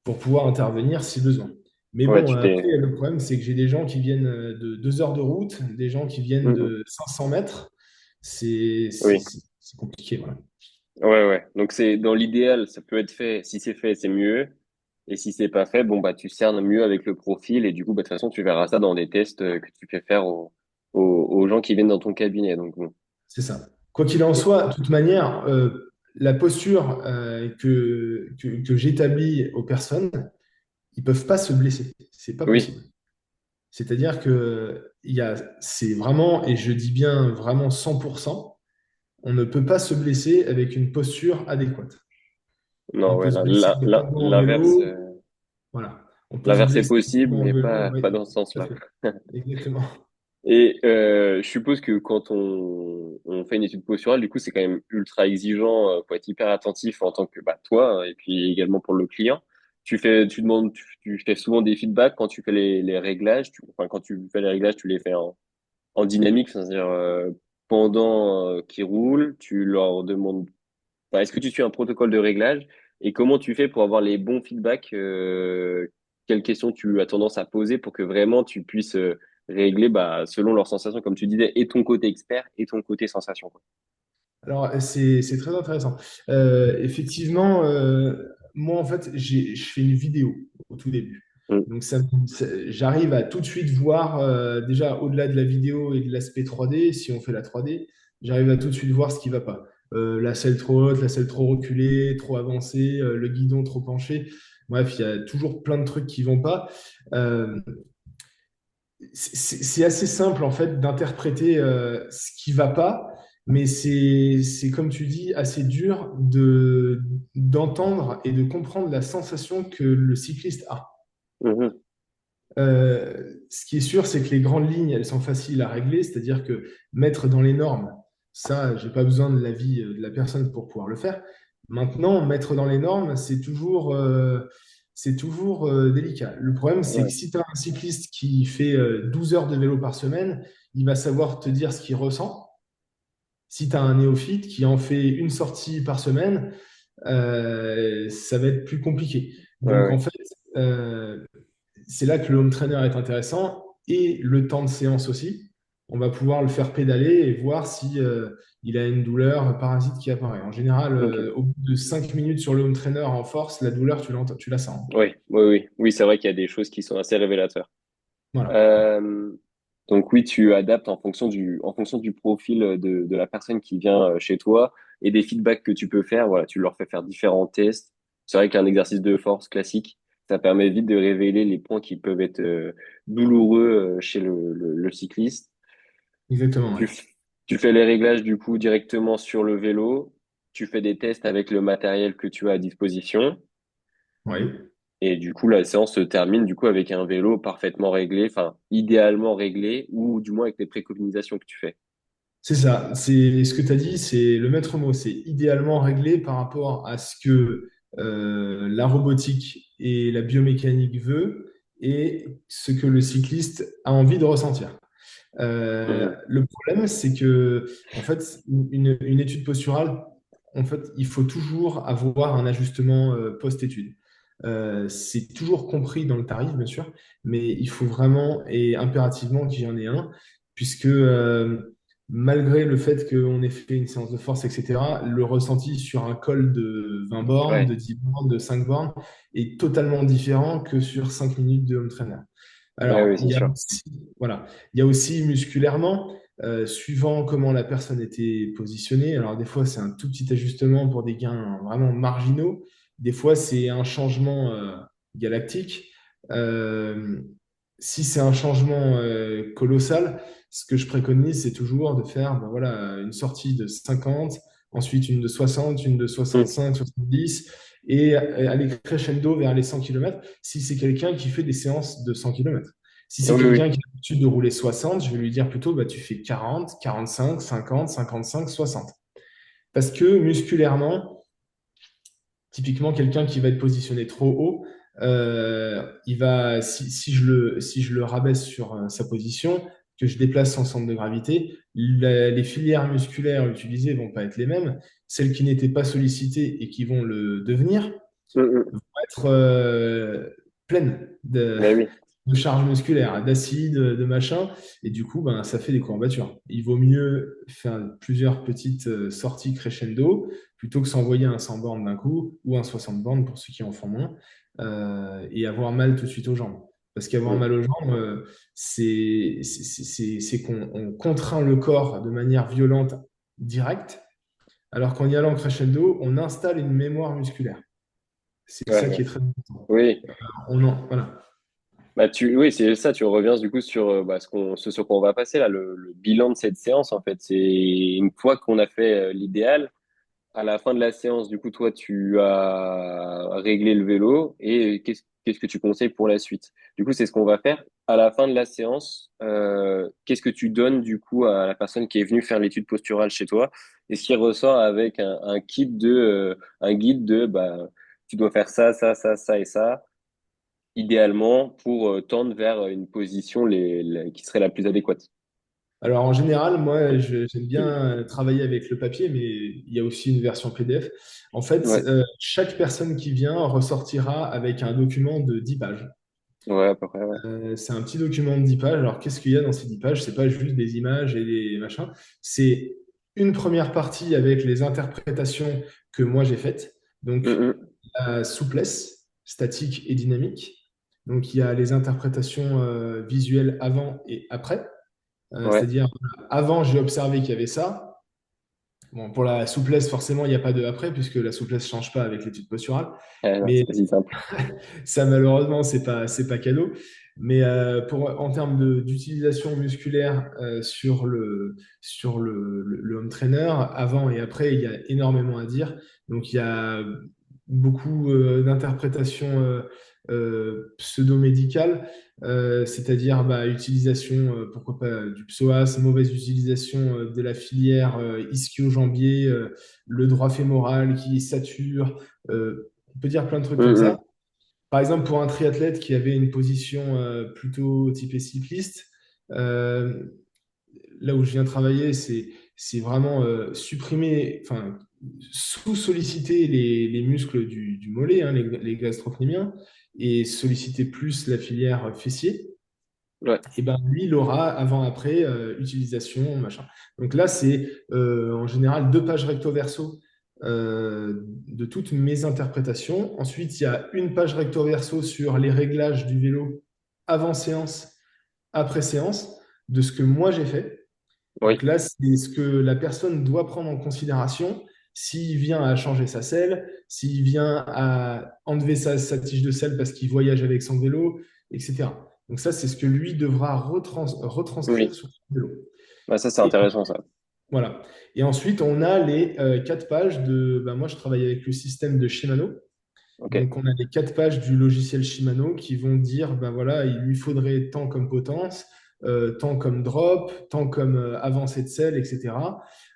pouvoir intervenir si besoin. Mais Ouais, bon, tu après, t'es. le problème, c'est que j'ai des gens qui viennent de 2 heures de route, des gens qui viennent Mhm. de 500 mètres. Oui. C'est compliqué, voilà. Ouais, ouais. Donc c'est dans l'idéal, ça peut être fait. Si c'est fait, c'est mieux. Et si c'est pas fait, bon bah tu cernes mieux avec le profil et du coup bah de toute façon tu verras ça dans des tests que tu fais faire aux gens qui viennent dans ton cabinet. Donc bon. C'est ça. Quoi qu'il en Et- soit, de toute manière, la posture que j'établis aux personnes, ils peuvent pas se blesser. C'est pas Oui, possible. C'est-à-dire que c'est vraiment, et je dis bien vraiment 100%, on ne peut pas se blesser avec une posture adéquate. non, On ouais, peut se blesser en tombant en l'inverse, vélo, voilà. On peut se l'inverse est blesser en possible, tombant en mais vélo, oui, pas dans ce tout à sens-là. fait. Exactement. Et je suppose que quand on fait une étude posturale, du coup, c'est quand même ultra exigeant. Faut être hyper attentif en tant que bah, toi, hein, et puis également pour le client. Tu fais souvent des feedbacks quand tu fais les réglages. Enfin, quand tu fais les réglages, tu les fais en dynamique, c'est-à-dire pendant qu'ils roulent, tu leur demandes. Enfin, est-ce que tu suis un protocole de réglage et comment tu fais pour avoir les bons feedbacks? Quelles questions tu as tendance à poser pour que vraiment tu puisses régler bah, selon leurs sensations, comme tu disais, et ton côté expert et ton côté sensation, quoi. Alors, c'est très intéressant. Effectivement, moi, en fait, je fais une vidéo au tout début. Mm. Donc, j'arrive à tout de suite voir, déjà, au-delà de la vidéo et de l'aspect 3D, si on fait la 3D, j'arrive à tout de suite voir ce qui ne va pas. La selle trop haute, la selle trop reculée, trop avancée, le guidon trop penché. Bref, il y a toujours plein de trucs qui ne vont pas. Euh, c'est assez simple en fait d'interpréter ce qui va pas, mais c'est comme tu dis assez dur de d'entendre et de comprendre la sensation que le cycliste a. Mhm. Ce qui est sûr, c'est que les grandes lignes, elles sont faciles à régler, c'est-à-dire que mettre dans les normes, ça, j'ai pas besoin de l'avis de la personne pour pouvoir le faire. Maintenant, mettre dans les normes, c'est toujours délicat. Le problème, c'est que Ouais, si tu as un cycliste qui fait 12 heures de vélo par semaine, il va savoir te dire ce qu'il ressent. Si tu as un néophyte qui en fait une sortie par semaine, ça va être plus compliqué. ouais, Donc, en ouais. fait, euh, c'est là que le home trainer est intéressant et le temps de séance aussi. On va pouvoir le faire pédaler et voir si il a une douleur parasite qui apparaît. En général, Ok. au bout de 5 minutes sur le home trainer en force, la douleur, tu la sens. Oui, oui, oui. Oui, c'est vrai qu'il y a des choses qui sont assez révélateurs. Voilà. Euh, donc oui, tu adaptes en fonction du profil de la personne qui vient chez toi et des feedbacks que tu peux faire. Voilà, tu leur fais faire différents tests. C'est vrai qu'un exercice de force classique, ça permet vite de révéler les points qui peuvent être douloureux chez le cycliste. Exactement, Tu, ouais. f- Tu fais les réglages du coup directement sur le vélo. Tu fais des tests avec le matériel que tu as à disposition. Oui. Et du coup, la séance se termine du coup avec un vélo parfaitement réglé, enfin idéalement réglé, ou du moins avec les préconisations que tu fais. C'est ça. C'est ce que tu as dit, c'est le maître mot. C'est idéalement réglé par rapport à ce que la robotique et la biomécanique veut et ce que le cycliste a envie de ressentir. Mhm. Le problème, c'est que, en fait, une étude posturale, en fait, il faut toujours avoir un ajustement post-étude. C'est toujours compris dans le tarif, bien sûr, mais il faut vraiment et impérativement qu'il y en ait un, puisque malgré le fait qu'on ait fait une séance de force, etc., le ressenti sur un col de 20 bornes, Ouais, de 10 bornes, de 5 bornes est totalement différent que sur 5 minutes de home trainer. ouais, Alors, oui, c'est sûr. voilà, il y a aussi musculairement, suivant comment la personne était positionnée. Alors, des fois, c'est un tout petit ajustement pour des gains vraiment marginaux. Des fois, c'est un changement galactique. Euh, Si c'est un changement colossal, ce que je préconise, c'est toujours de faire ben voilà, une sortie de 50, ensuite une de 60, une de Mhm. 65, 70, et aller crescendo vers les 100 km si c'est quelqu'un qui fait des séances de 100 km. Si c'est Oui, oui. quelqu'un qui a l'habitude de rouler 60, je vais lui dire plutôt, bah, tu fais 40, 45, 50, 55, 60. Parce que musculairement, typiquement, quelqu'un qui va être positionné trop haut, si je le rabaisse sur sa position, que je déplace son centre de gravité, les filières musculaires utilisées vont pas être les mêmes. Celles qui n'étaient pas sollicitées et qui vont le devenir Mhm. vont être pleines Mais oui. de charge musculaire, d'acide, de machin, et du coup, ben, ça fait des courbatures. Il vaut mieux faire plusieurs petites sorties crescendo plutôt que s'envoyer un 100 bornes d'un coup ou un 60 bornes pour ceux qui en font moins, et avoir mal tout de suite aux jambes. Parce qu'avoir Mhm. mal aux jambes, c'est qu'on on contraint le corps de manière violente, directe, alors qu'en y allant crescendo, on installe une mémoire musculaire. C'est Ouais, ça qui est ouais. très important. Oui. Voilà. Bah oui, c'est ça, tu reviens du coup sur bah, ce sur quoi on va passer là, le bilan de cette séance en fait. C'est une fois qu'on a fait l'idéal, à la fin de la séance, du coup, toi, tu as réglé le vélo et qu'est-ce que tu conseilles pour la suite? Du coup, c'est ce qu'on va faire. À la fin de la séance, qu'est-ce que tu donnes du coup à la personne qui est venue faire l'étude posturale chez toi? Est-ce qu'il ressort avec un kit un guide de bah, tu dois faire ça, ça, ça, ça et ça, idéalement pour tendre vers une position qui serait la plus adéquate? Alors en général, moi, j'aime bien travailler avec le papier, mais il y a aussi une version PDF. En fait, Ouais, chaque personne qui vient ressortira avec un document de 10 pages. ouais, à peu près, ouais. C'est un petit document de 10 pages. Alors qu'est-ce qu'il y a dans ces 10 pages? C'est pas juste des images et des machins. C'est une première partie avec les interprétations que moi j'ai faites. Donc Mhm. la souplesse, statique et dynamique. Donc il y a les interprétations visuelles avant et après. Ouais, C'est-à-dire, avant, j'ai observé qu'il y avait ça. Bon, pour la souplesse, forcément, il n'y a pas de après, puisque la souplesse ne change pas avec l'étude posturale. non, Mais c'est pas si simple. ça, malheureusement, c'est pas cadeau. Mais en termes d'utilisation musculaire sur le home trainer, avant et après, il y a énormément à dire. Donc, il y a beaucoup d'interprétations pseudo-médicales, c'est-à-dire bah, utilisation, pourquoi pas, du psoas, mauvaise utilisation de la filière ischio-jambier, le droit fémoral qui sature. On peut dire plein de trucs comme ça. Mhm. Par exemple, pour un triathlète qui avait une position plutôt typée cycliste, euh, là où je viens travailler, c'est vraiment supprimer, enfin, sous-solliciter les muscles du mollet, hein, les gastrocnémiens, et solliciter plus la filière fessier. Ouais. Et ben lui, il aura avant-après utilisation, machin. Donc là, c'est en général 2 pages recto-verso de toutes mes interprétations. Ensuite, il y a une page recto-verso sur les réglages du vélo avant séance, après séance, de ce que moi j'ai fait. Donc Oui. là, c'est ce que la personne doit prendre en considération s'il vient à changer sa selle, s'il vient à enlever sa tige de selle parce qu'il voyage avec son vélo, etc. Donc ça, c'est ce que lui devra retranscrire Oui. sur son vélo. Bah, ça, c'est Et intéressant, ça. voilà. Et ensuite, on a les 4 pages de... ben, moi, je travaille avec le système de Shimano. Ok. Donc, on a les 4 pages du logiciel Shimano qui vont dire, ben voilà, il lui faudrait tant comme potence, tant comme drop, tant comme avancée de selle, etc.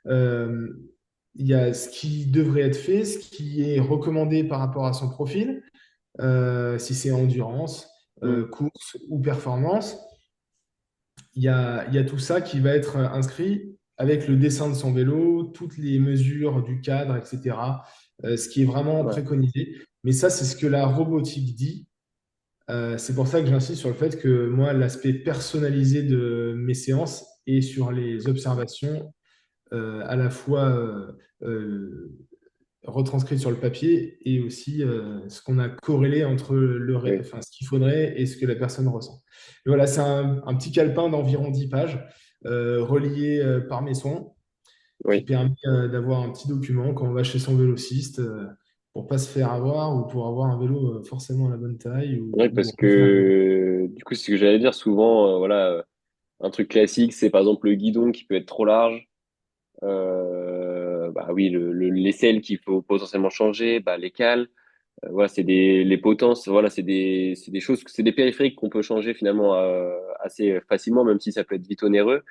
Euh, il y a ce qui devrait être fait, ce qui est recommandé par rapport à son profil, si c'est endurance, Mm. course ou performance, il y a tout ça qui va être inscrit avec le dessin de son vélo, toutes les mesures du cadre, etc. Ce qui est vraiment Ouais, préconisé. Mais ça, c'est ce que la robotique dit. C'est pour ça que j'insiste sur le fait que moi, l'aspect personnalisé de mes séances et sur les observations, à la fois euh, retranscrites sur le papier et aussi ce qu'on a corrélé entre oui, enfin, ce qu'il faudrait et ce que la personne ressent. Et voilà, c'est un petit calepin d'environ 10 pages relié par mes soins qui oui. permet d'avoir un petit document quand on va chez son vélociste pour pas se faire avoir ou pour avoir un vélo forcément à la bonne taille Oui, ou parce refaire. que du coup, c'est ce que j'allais dire souvent, voilà, un truc classique, c'est par exemple le guidon qui peut être trop large. Bah oui, l'aisselle qu'il faut potentiellement changer, bah les cales, voilà, les potences, voilà, c'est des choses, c'est des périphériques qu'on peut changer finalement assez facilement, même si ça peut être vite onéreux.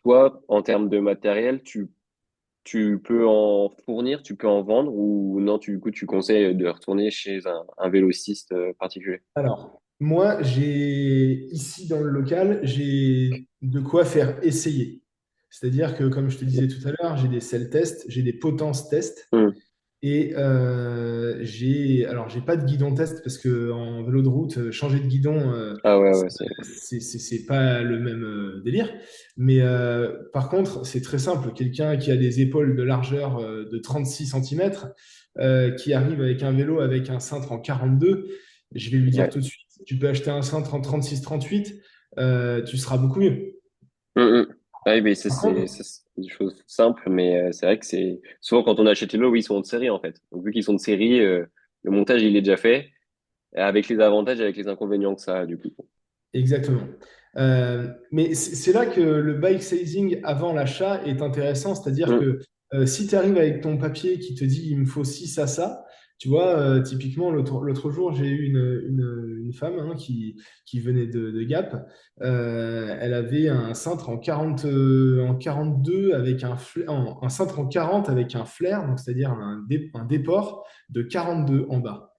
Toi, en termes de matériel, tu peux en fournir, tu peux en vendre ou non, du coup, tu conseilles de retourner chez un vélociste particulier. Alors, moi, j'ai ici dans le local, j'ai de quoi faire essayer. C'est-à-dire que, comme je te disais tout à l'heure, j'ai des selle tests, j'ai des potences tests. Hmm. Et j'ai pas de guidon test parce que en vélo de route, changer de guidon, Ah ouais, ouais, c'est, c'est pas le même délire. Mais par contre, c'est très simple. Quelqu'un qui a des épaules de largeur de 36 cm, qui arrive avec un vélo avec un cintre en 42, je vais lui dire ouais. tout de suite, tu peux acheter un cintre en 36-38, tu seras beaucoup mieux. Hmm, hmm. Ouais, mais Par contre, c'est des choses simples, mais c'est vrai que c'est souvent quand on achète les lots, oui, ils sont de série en fait. Donc vu qu'ils sont de série, le montage il est déjà fait, avec les avantages et avec les inconvénients que ça a du coup. exactement. Mais c'est là que le bike sizing avant l'achat est intéressant, c'est-à-dire Hmm. que si tu arrives avec ton papier qui te dit il me faut ci, ça, tu vois, typiquement l'autre jour j'ai eu une femme hein, qui venait de Gap. Elle avait un cintre en 40, en 42 avec un cintre en 40 avec un flair, donc c'est-à-dire un déport de 42 en bas.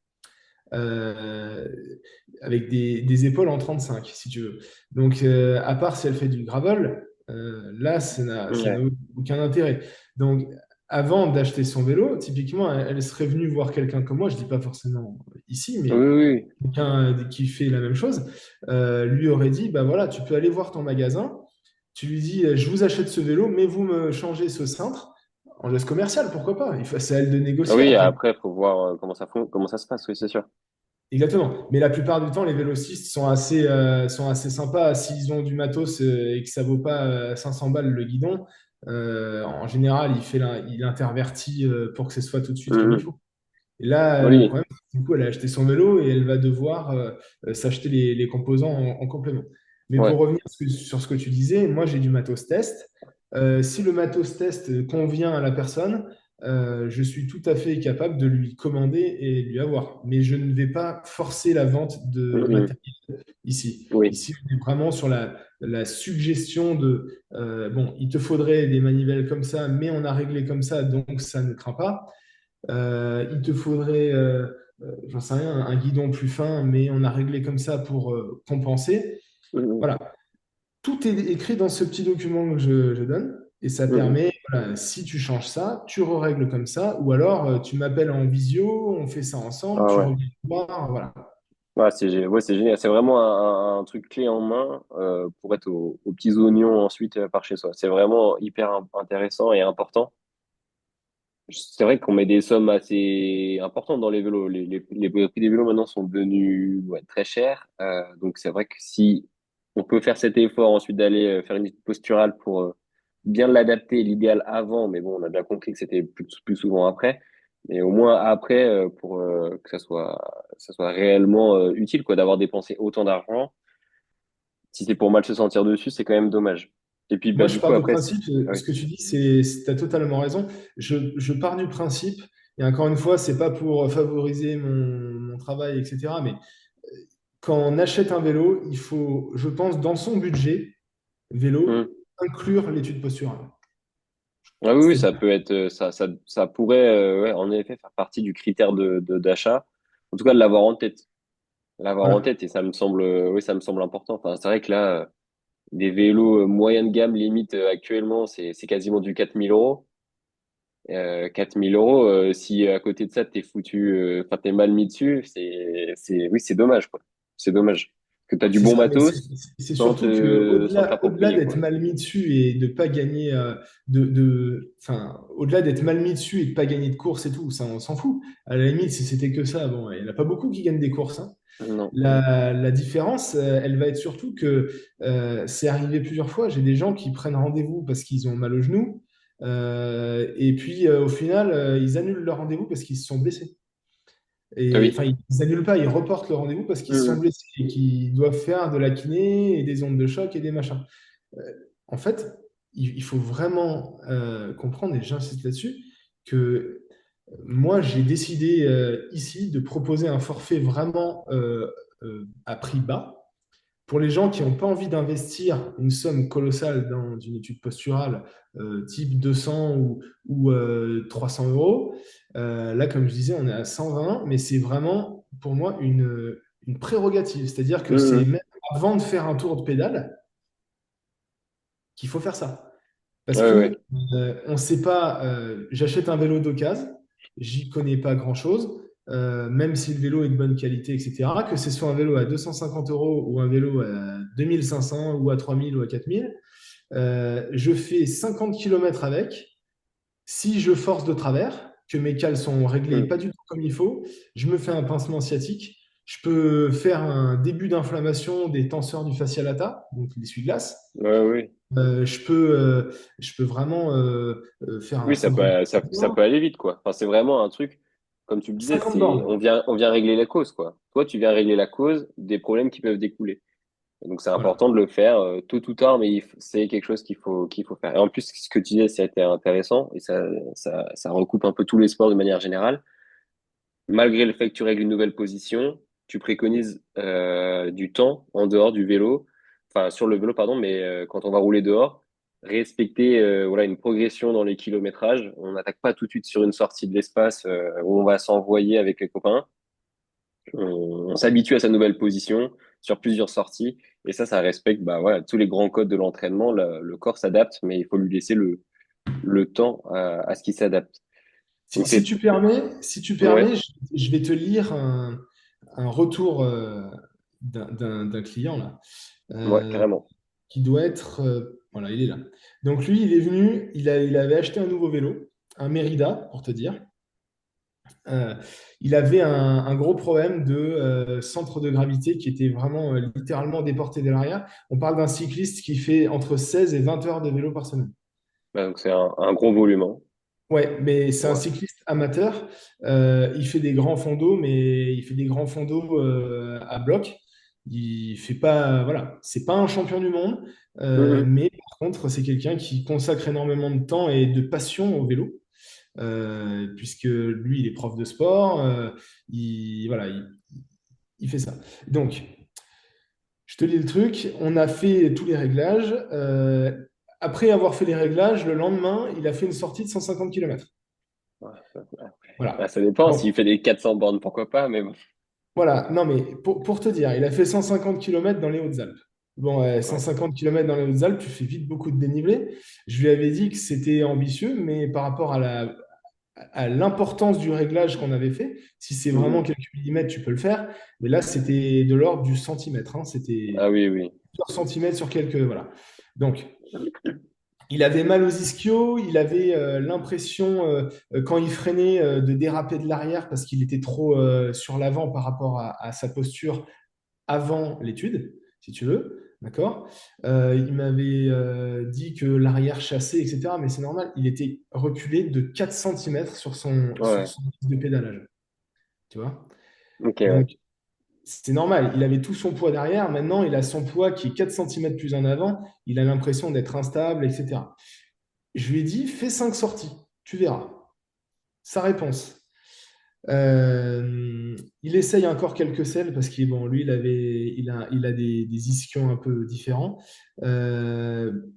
Euh, avec des épaules en 35, si tu veux. Donc, à part si elle fait du gravel, là, ça n'a Ouais. aucun intérêt. Donc, avant d'acheter son vélo, typiquement, elle serait venue voir quelqu'un comme moi, je dis pas forcément ici, Oui, mais oui, quelqu'un qui fait la même chose, lui aurait dit, bah voilà, tu peux aller voir ton magasin, tu lui dis, je vous achète ce vélo, mais vous me changez ce cintre. En geste commercial, pourquoi pas? C'est à elle de oui. négocier Oui, après. après, faut voir comment ça se passe, oui, c'est sûr. Exactement. Mais la plupart du temps, les vélocistes sont assez sympas. S'ils ont du matos et que ça vaut pas 500 balles le guidon, en général, il intervertit pour que ce soit tout de suite comme il Mhm. faut. Et là, le Oui, problème, c'est que du coup, elle a acheté son vélo et elle va devoir s'acheter les composants en complément. Mais ouais. pour revenir sur ce que tu disais, moi, j'ai du matos test. Si le matos test convient à la personne, je suis tout à fait capable de lui commander et lui avoir. Mais je ne vais pas forcer la vente de Mhm. matériel ici. Oui, Ici, on est vraiment sur la suggestion de, bon, il te faudrait des manivelles comme ça, mais on a réglé comme ça, donc ça ne craint pas. Il te faudrait, j'en sais rien, un guidon plus fin, mais on a réglé comme ça pour compenser. Mhm. Voilà. Tout est écrit dans ce petit document que je donne. Et ça Mhm. permet, voilà, si tu changes ça, tu règles comme ça. Ou alors, tu m'appelles en visio, on fait ça ensemble, Ah tu ouais. reviens me voir. Voilà. Ouais, ouais, c'est génial. C'est vraiment un truc clé en main pour être aux petits oignons ensuite par chez soi. C'est vraiment hyper intéressant et important. C'est vrai qu'on met des sommes assez importantes dans les vélos. Les prix des vélos maintenant sont devenus ouais, très chers. Donc c'est vrai que si on peut faire cet effort ensuite d'aller faire une étude posturale pour bien l'adapter, l'idéal avant, mais bon, on a bien compris que c'était plus souvent après. Mais au moins après, pour que ça soit réellement utile, quoi, d'avoir dépensé autant d'argent. Si c'est pour mal se sentir dessus, c'est quand même dommage. Et puis Moi, bah je du coup pars du après, principe, ah oui. ce que tu dis, tu as totalement raison. Je pars du principe, et encore une fois, c'est pas pour favoriser mon travail, etc. Mais quand on achète un vélo, il faut, je pense, dans son budget vélo, Hmm. inclure l'étude posturale. Ah oui, oui, ça C'est-à-dire, peut être, ça pourrait, ouais, en effet, faire partie du critère d'achat. En tout cas, de l'avoir en tête. l'avoir en Voilà. tête et ça me semble, oui, ça me semble important. Enfin, c'est vrai que là, des vélos moyenne gamme limite actuellement, c'est quasiment du 4 000 euros. 4 000 euros, si à côté de ça, t'es foutu, enfin, t'es mal mis dessus, oui, c'est dommage, quoi. C'est dommage. Que t'as du C'est bon ça, mais matos c'est sans surtout que sans te au-delà l'approprier, d'être quoi. mal mis dessus et de pas gagner, enfin, au-delà d'être mal mis dessus et de pas gagner de course et tout, ça, on s'en fout. À la limite, si c'était que ça, bon, il n'y en a pas beaucoup qui gagnent des courses, hein. Non. La différence, elle va être surtout que c'est arrivé plusieurs fois. J'ai des gens qui prennent rendez-vous parce qu'ils ont mal au genou, et puis au final, ils annulent leur rendez-vous parce qu'ils se sont blessés. Ah Et oui. enfin, ils annulent pas, ils reportent le rendez-vous parce qu'ils se sont Mhm. blessés et qu'ils doivent faire de la kiné et des ondes de choc et des machins. Euh, En fait, il faut vraiment comprendre, et j'insiste là-dessus, que moi, j'ai décidé ici de proposer un forfait vraiment à prix bas pour les gens qui n'ont pas envie d'investir une somme colossale dans une étude posturale type 200 ou 300 euros. Là, comme je disais, on est à 120, mais c'est vraiment pour moi une prérogative. C'est-à-dire que c'est Mhm. même avant de faire un tour de pédale qu'il faut faire ça. Parce Ouais, ouais. que on ne sait pas, j'achète un vélo d'occasion, j'y connais pas grand-chose, même si le vélo est de bonne qualité, etc. Que ce soit un vélo à 250 euros ou un vélo à 2500 ou à 3000 ou à 4000, je fais 50 kilomètres avec. Si je force de travers, que mes cales sont réglées Mhm. pas du tout comme il faut, je me fais un pincement sciatique. Je peux faire un début d'inflammation des tenseurs du fascia lata, donc l'essuie-glace. Ouais, oui. Je peux vraiment faire un Oui, syndrome. ça peut aller vite, quoi. Enfin, c'est vraiment un truc, comme tu le disais, 50 bornes. on vient régler la cause, quoi. Toi, tu viens régler la cause des problèmes qui peuvent découler. Et donc, c'est Voilà. important de le faire tôt ou tard, mais c'est quelque chose qu'il faut faire. Et en plus, ce que tu disais, ça a été intéressant et ça recoupe un peu tous les sports de manière générale. Malgré le fait que tu règles une nouvelle position, tu préconises du temps en dehors du vélo, enfin sur le vélo, pardon, mais quand on va rouler dehors, respecter voilà, une progression dans les kilométrages. On n'attaque pas tout de suite sur une sortie de l'espace où on va s'envoyer avec les copains. On s'habitue à sa nouvelle position sur plusieurs sorties et ça respecte bah, voilà, tous les grands codes de l'entraînement. Le corps s'adapte, mais il faut lui laisser le temps à ce qu'il s'adapte. Donc c'est Si tu ouais, permets, je vais te lire un retour d'un client là, ouais, euh, carrément. qui doit être, voilà, il est là. Donc lui, il est venu, il avait acheté un nouveau vélo, un Mérida, pour te dire. Euh, il avait un gros problème de centre de gravité qui était vraiment littéralement déporté de l'arrière. On parle d'un cycliste qui fait entre 16 et 20 heures de vélo par semaine. Bah, donc c'est un gros volume, hein. Ouais, mais c'est un Ouais. cycliste amateur. Il fait des grands fondos, mais il fait des grands fondos à bloc. Il fait pas, voilà, c'est pas un champion du monde, Mhm. mais par contre, c'est quelqu'un qui consacre énormément de temps et de passion au vélo, puisque lui, il est prof de sport. Voilà, il fait ça. Donc, je te lis le truc. On a fait tous les réglages. Après avoir fait les réglages, le lendemain, il a fait une sortie de 150 kilomètres. Ouais, bah, Voilà. ça dépend. Donc, S'il fait des 400 bornes, pourquoi pas, mais bon. voilà. Non, mais pour te dire, il a fait 150 kilomètres dans les Hautes-Alpes. Bon, Ouais. 150 kilomètres dans les Hautes-Alpes, tu fais vite beaucoup de dénivelé. Je lui avais dit que c'était ambitieux, mais par rapport à l'importance du réglage qu'on avait fait, si c'est vraiment Mhm. quelques millimètres, tu peux le faire. Mais là, c'était de l'ordre du centimètre, hein. Ah C'était oui, oui. plusieurs centimètres sur quelques. Voilà. Donc, il avait mal aux ischios, il avait l'impression, quand il freinait, de déraper de l'arrière parce qu'il était trop sur l'avant par rapport à sa posture avant l'étude, si tu veux. D'accord. Il m'avait dit que l'arrière chassait, etc. Mais c'est normal, il était reculé de 4 centimètres sur Ouais. son disque de pédalage. Tu vois? Ok, ouais. Donc, c'est normal, il avait tout son poids derrière. Maintenant, il a son poids qui est 4 centimètres plus en avant. Il a l'impression d'être instable, etc. Je lui ai dit, fais 5 sorties, tu verras. Sa réponse. Il essaye encore quelques selles parce qu'il bon, lui, il a des ischions un peu différents.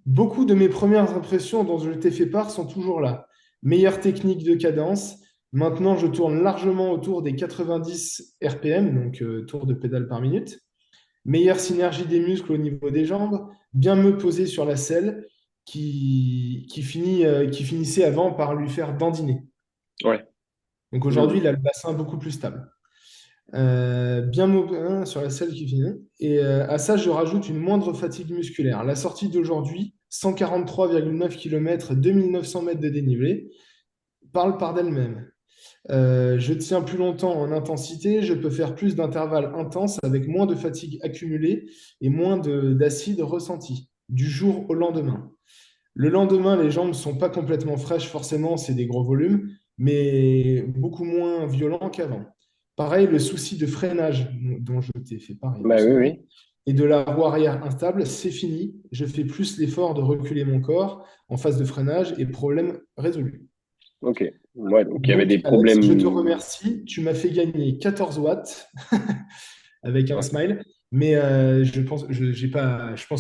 Beaucoup de mes premières impressions dont je t'ai fait part sont toujours là. Meilleure technique de cadence, Maintenant, je tourne largement autour des 90 RPM, donc tours de pédale par minute. Meilleure synergie des muscles au niveau des jambes, bien me poser sur la selle qui finissait avant par lui faire dandiner. Ouais. Donc aujourd'hui, Mhm. il a le bassin beaucoup plus stable. Bien hein, sur la selle qui finit. Et à ça, je rajoute une moindre fatigue musculaire. La sortie d'aujourd'hui, 143,9 km, 2900 mètres de dénivelé, parle par d'elle-même. Je tiens plus longtemps en intensité, je peux faire plus d'intervalles intenses avec moins de fatigue accumulée et moins d'acide ressenti du jour au lendemain. Le lendemain, les jambes ne sont pas complètement fraîches, forcément, c'est des gros volumes, mais beaucoup moins violents qu'avant. Pareil, le souci de freinage dont je t'ai fait part il y a deux Bah oui, secondes oui. et de la roue arrière instable, c'est fini. Je fais plus l'effort de reculer mon corps en phase de freinage et problème résolu. Ok. Ouais, donc il y avait Donc, des Alex, je te problèmes. remercie. Tu m'as fait gagner 14 watts avec un Ouais. smile. Mais je pense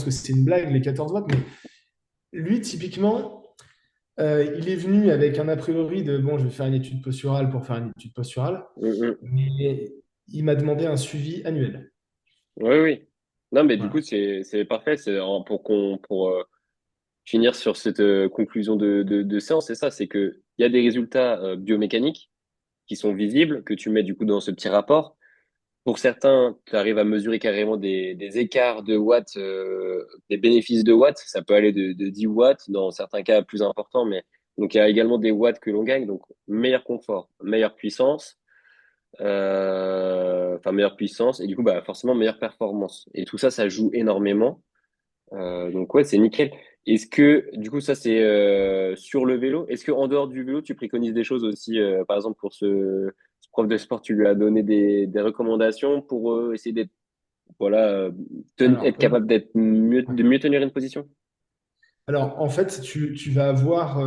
que c'est une blague, les 14 watts. Mais lui, typiquement, il est venu avec un a priori de, bon, je vais faire une étude posturale pour faire une étude posturale. Mhm. Mais il m'a demandé un suivi annuel. Oui, oui. Non, mais du coup, Voilà. c'est parfait. Pour finir sur cette conclusion de séance, c'est ça, c'est que il y a des résultats biomécaniques qui sont visibles, que tu mets du coup dans ce petit rapport. Pour certains, tu arrives à mesurer carrément des écarts de watts, des bénéfices de watts. Ça peut aller de 10 watts, dans certains cas plus importants, mais donc il y a également des watts que l'on gagne. Donc meilleur confort, meilleure puissance, enfin meilleure puissance, et du coup bah forcément meilleure performance. Et tout ça, ça joue énormément. Donc ouais, c'est nickel. Est-ce que du coup ça c'est sur le vélo? Est-ce que en dehors du vélo, tu préconises des choses aussi, par exemple pour ce prof de sport, tu lui as donné des recommandations pour essayer d'être voilà Alors, être capable d'être mieux ouais. de mieux tenir une position? Alors, en fait, tu vas avoir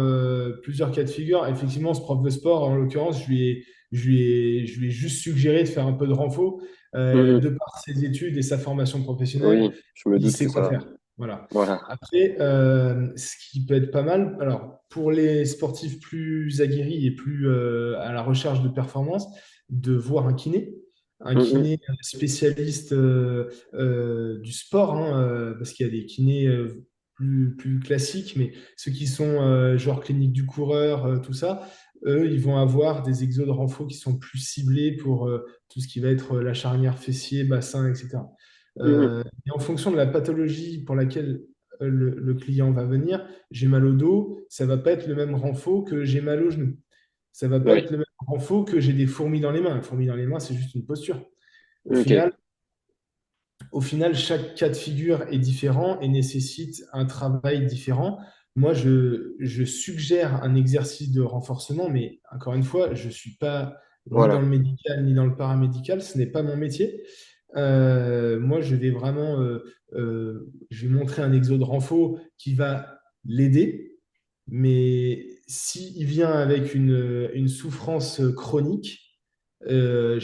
plusieurs cas de figure. Effectivement, ce prof de sport, en l'occurrence, je lui ai juste suggéré de faire un peu de renfo. De Mhm. par ses études et sa formation professionnelle, Oui, je me il doute sait que quoi ça. faire. Voilà. Voilà. Après, ce qui peut être pas mal, alors pour les sportifs plus aguerris et plus à la recherche de performance, de voir un Mhm. kiné spécialiste du sport, hein, parce qu'il y a des kinés plus classiques, mais ceux qui sont genre clinique du coureur, tout ça, eux, ils vont avoir des exos de renfo qui sont plus ciblés pour tout ce qui va être la charnière fessier, bassin, etc. Mhm. Et en fonction de la pathologie pour laquelle le client va venir, j'ai mal au dos, ça va pas être le même renfo que j'ai mal au genou. Ça va pas être Oui. le même renfo que j'ai des fourmis dans les mains. Les fourmis dans les mains, c'est juste une posture. Au Ok. final, au final, chaque cas de figure est différent et nécessite un travail différent. Moi, je suggère un exercice de renforcement, mais encore une fois, je ne suis pas ni dans Voilà. le médical ni dans le paramédical, ce n'est pas mon métier. Moi, je vais vraiment je vais montrer un exo de renfo qui va l'aider, mais s'il vient avec une souffrance chronique, je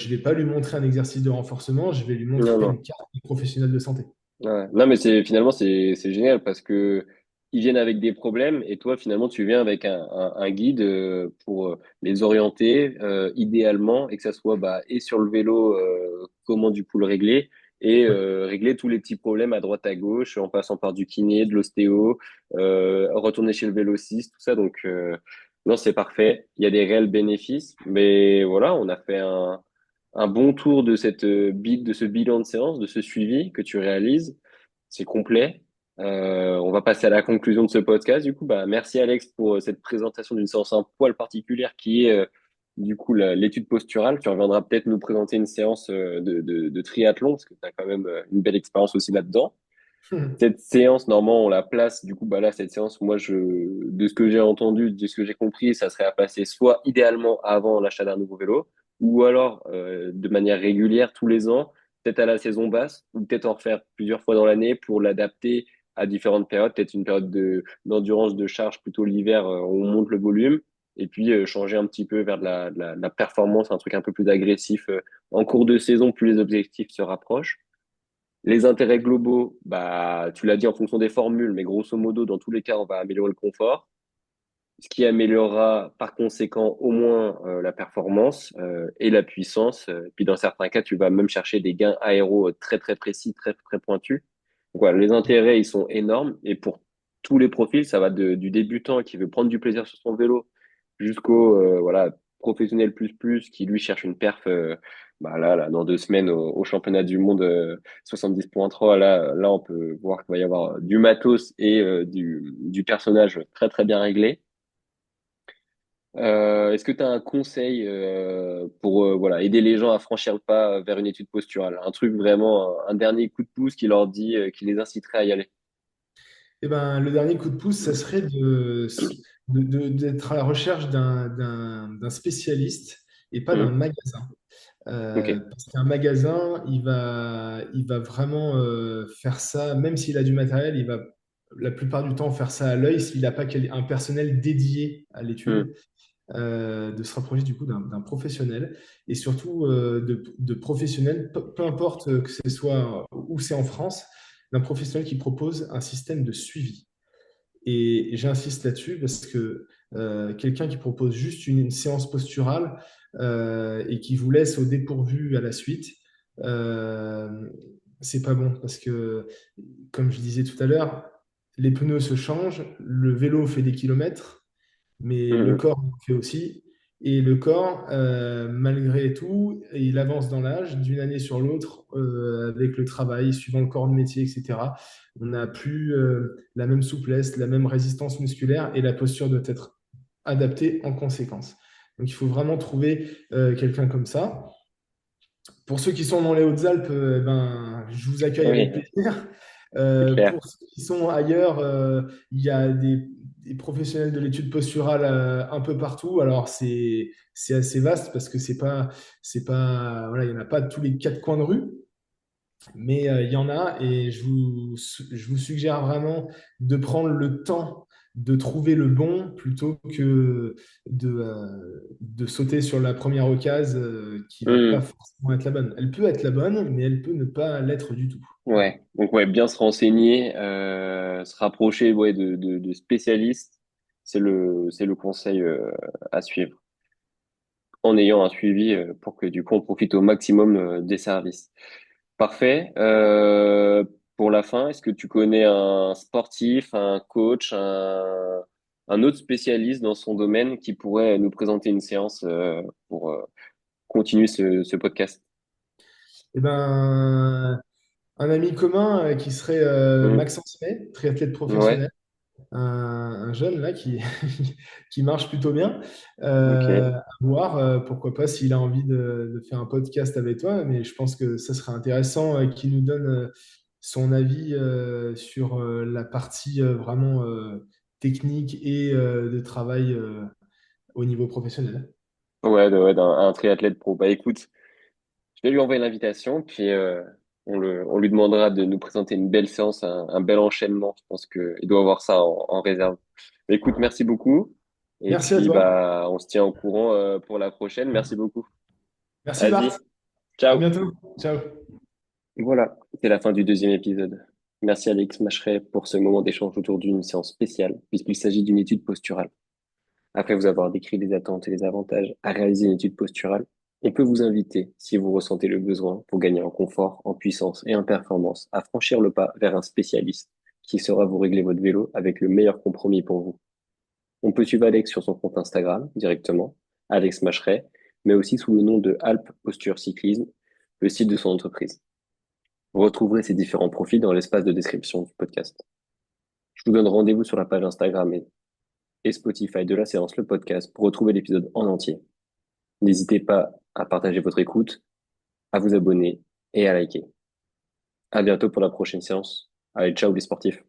ne vais pas lui montrer un exercice de renforcement, je vais lui Non, montrer non. une carte du professionnel de santé. Ouais. Non, mais c'est génial parce que ils viennent avec des problèmes et toi finalement tu viens avec un guide pour les orienter idéalement et que ça soit bah et sur le vélo comment du coup le régler et Ouais. régler tous les petits problèmes à droite à gauche en passant par du kiné, de l'ostéo, retourner chez le vélociste, tout ça donc non c'est parfait. Il y a des réels bénéfices mais voilà on a fait un bon tour de de ce bilan de séance, de ce suivi que tu réalises. C'est complet. On va passer à la conclusion de ce podcast. Du coup, bah, merci Alex pour cette présentation d'une séance un poil particulière qui est du coup l'étude posturale. Tu reviendras peut-être nous présenter une séance de triathlon parce que tu as quand même une belle expérience aussi là-dedans. Cette séance, normalement, on la place, du coup, bah là, cette séance, de ce que j'ai entendu, de ce que j'ai compris, ça serait à passer soit idéalement avant l'achat d'un nouveau vélo, ou alors de manière régulière tous les ans, peut-être à la saison basse, ou peut-être en refaire plusieurs fois dans l'année pour l'adapter à différentes périodes, peut-être une période d'endurance de charge plutôt l'hiver, où on monte le volume, et puis changer un petit peu vers de la performance, un truc un peu plus agressif en cours de saison, plus les objectifs se rapprochent. Les intérêts globaux, bah, tu l'as dit en fonction des formules, mais grosso modo, dans tous les cas, on va améliorer le confort. ce qui améliorera par conséquent au moins la performance et la puissance. Puis dans certains cas, tu vas même chercher des gains aéros très très précis, très très pointus. Donc voilà, les intérêts, ils sont énormes et pour tous les profils, ça va du débutant qui veut prendre du plaisir sur son vélo jusqu'au voilà professionnel plus plus qui lui cherche une perf. Là, dans 2 semaines au championnat du monde 70.3, là, on peut voir qu'il va y avoir du matos et du personnage très très bien réglé. Est-ce que tu as un conseil pour voilà, aider les gens à franchir le pas vers une étude posturale? Un truc vraiment, un dernier coup de pouce qui leur dit, qui les inciterait à y aller. Eh ben, le dernier coup de pouce, ça serait d'être à la recherche d'un spécialiste et pas d'un Mhm. magasin. Ok. Parce qu'un magasin, il va vraiment faire ça, même s'il a du matériel, il va la plupart du temps faire ça à l'œil s'il n'a pas un personnel dédié à l'étude, Mhm. de se rapprocher du coup d'un professionnel et surtout de professionnels, peu importe que ce soit où c'est en France, d'un professionnel qui propose un système de suivi. Et j'insiste là-dessus parce que quelqu'un qui propose juste une séance posturale et qui vous laisse au dépourvu à la suite, euh, c'est pas bon parce que, comme je disais tout à l'heure, les pneus se changent, le vélo fait des kilomètres, mais le Mhm. corps en fait aussi. Et le corps, malgré tout, il avance dans l'âge d'une année sur l'autre avec le travail, suivant le corps de métier, etc. On n'a plus la même souplesse, la même résistance musculaire et la posture doit être adaptée en conséquence. Donc il faut vraiment trouver quelqu'un comme ça. Pour ceux qui sont dans les Hautes-Alpes, ben, je vous accueille avec Oui, plaisir. c'est clair. Pour ceux qui sont ailleurs, il y a des professionnels de l'étude posturale un peu partout. Alors, c'est assez vaste parce que c'est pas, voilà, il n'y en a pas tous les quatre coins de rue, mais il y en a et je vous suggère vraiment de prendre le temps de trouver le bon plutôt que de sauter sur la première occasion qui va pas Mhm. forcément être la bonne. Elle peut être la bonne, mais elle peut ne pas l'être du tout. Voilà. Ouais, donc ouais, bien se renseigner, se rapprocher ouais, de spécialistes, c'est le conseil à suivre, en ayant un suivi pour que du coup on profite au maximum des services. Parfait. Pour la fin, est-ce que tu connais un sportif, un coach, un autre spécialiste dans son domaine qui pourrait nous présenter une séance pour continuer ce podcast? Eh ben, un ami commun qui serait Hmm. Maxence May, triathlète Ouais, professionnel. Un jeune là qui, qui marche plutôt bien. ok. À voir, pourquoi pas s'il a envie de faire un podcast avec toi, mais je pense que ça serait intéressant qu'il nous donne son avis sur la partie vraiment technique et de travail au niveau professionnel. Ouais, ouais, un triathlète pro. Bah écoute, je vais lui envoyer l'invitation, puis on lui demandera de nous présenter une belle séance, un bel enchaînement. Je pense qu'il doit avoir ça en réserve. Bah, écoute, merci beaucoup. Et Merci à puis, toi. bah, on se tient au courant pour la prochaine. Merci beaucoup. Merci Vas-y, Bart. À ciao. bientôt. Ciao. Voilà, c'est la fin du deuxième épisode. Merci Alex Macheret pour ce moment d'échange autour d'une séance spéciale, puisqu'il s'agit d'une étude posturale. Après vous avoir décrit les attentes et les avantages à réaliser une étude posturale, on peut vous inviter, si vous ressentez le besoin, pour gagner en confort, en puissance et en performance, à franchir le pas vers un spécialiste qui saura vous régler votre vélo avec le meilleur compromis pour vous. On peut suivre Alex sur son compte Instagram directement, Alex Macheret, mais aussi sous le nom de Alp Posture Cyclisme, le site de son entreprise. Vous retrouverez ces différents profils dans l'espace de description du podcast. Je vous donne rendez-vous sur la page Instagram et Spotify de la séance Le Podcast pour retrouver l'épisode en entier. N'hésitez pas à partager votre écoute, à vous abonner et à liker. À bientôt pour la prochaine séance. Allez, ciao les sportifs.